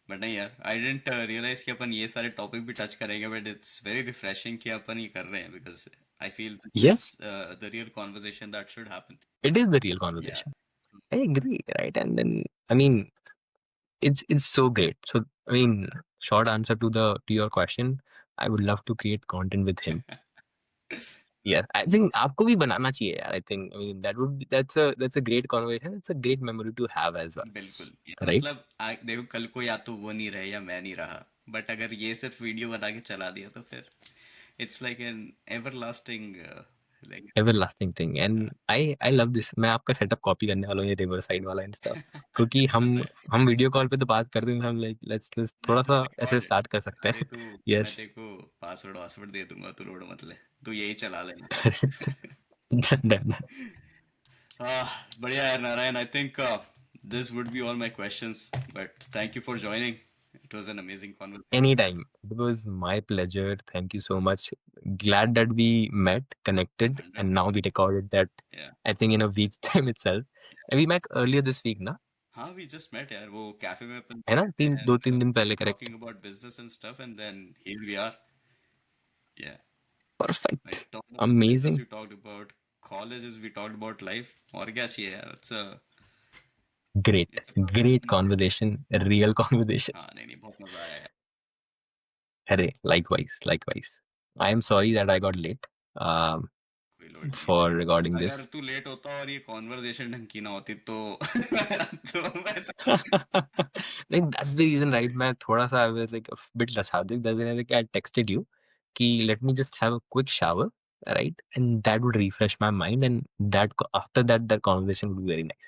Speaker 1: But नहीं यार, आई dent realise कि अपन ये सारे topic भी touch करेंगे, but it's very refreshing कि अपन ये कर रहे हैं because I feel this is
Speaker 2: Yes,
Speaker 1: the real conversation that should happen.
Speaker 2: it is the real
Speaker 1: या.
Speaker 2: conversation. I agree, right? And then I mean, it's so great. So I mean, short answer to your question, I would love to create content with him. Yeah, I think आपको भी बनाना चाहिए यार. I think, I mean, that's a great conversation. It's a greट memory to have as well,
Speaker 1: बिल्कुल यार,
Speaker 2: right?
Speaker 1: मतलब देखो कल को या तो वो नहीं रहे या मैं नहीं रहा, बट अगर ये सिर्फ वीडियो बना के चला दिया तो फिर it's like an ever lasting like.
Speaker 2: Everlasting thing. And I love this. मैं आपका सेटअप कॉपी करने वाला हूँ, ये रिवर साइड वाला एंड स्टफ, क्योंकि हम वीडियो कॉल पे तो बात करते हैं, हम लाइक लेट्स थोड़ा सा
Speaker 1: जस्ट
Speaker 2: ऐसे
Speaker 1: रिकॉर्ड इट.
Speaker 2: स्टार्ट कर सकते
Speaker 1: अरे
Speaker 2: हैं.
Speaker 1: तू, मैं
Speaker 2: यस.
Speaker 1: तेरे को पासवर्ड वासवर्ड दे दूंगा, तू लोड मत ले, तू यही चला लेना.
Speaker 2: डन.
Speaker 1: बढ़िया यार Narayan. I think this would be all my questions, but thank you for joining. It was an amazing conversation.
Speaker 2: Anytime. It was my pleasure. Thank you so much. Glad that we met, connected, and now
Speaker 1: 100%.
Speaker 2: we recorded that,
Speaker 1: Yeah.
Speaker 2: I think, in a week's time itself. And we met earlier this week, na?
Speaker 1: हाँ, we just met यार वो cafe में अपन
Speaker 2: है ना?
Speaker 1: and
Speaker 2: 2-3 दिन पहले, correct?
Speaker 1: talking about business and stuff, and then here we are. Yeah. I
Speaker 2: Perfect.
Speaker 1: talked about business,
Speaker 2: Amazing.
Speaker 1: we talked about colleges, we talked about life. और क्या चाहिए यार?
Speaker 2: Great.
Speaker 1: It's a
Speaker 2: Great
Speaker 1: perfect
Speaker 2: conversation. A real conversation.
Speaker 1: हाँ नहीं नहीं बहुत मजा आया यार.
Speaker 2: Arey, likewise, likewise. I am sorry that I got late
Speaker 1: कोई लोड नहीं
Speaker 2: for recording
Speaker 1: है. अगर
Speaker 2: this.
Speaker 1: तू लेट होता और ये कॉन्वर्जेशन ढंग की ना होती तो तो मैं तो
Speaker 2: Like that's the reason, right? मैं थोड़ा सा I was like a bit lethargic. That's why like I texted you कि let me just have a quick shower, right? And that would refresh my mind, and that after that conversation would be very nice.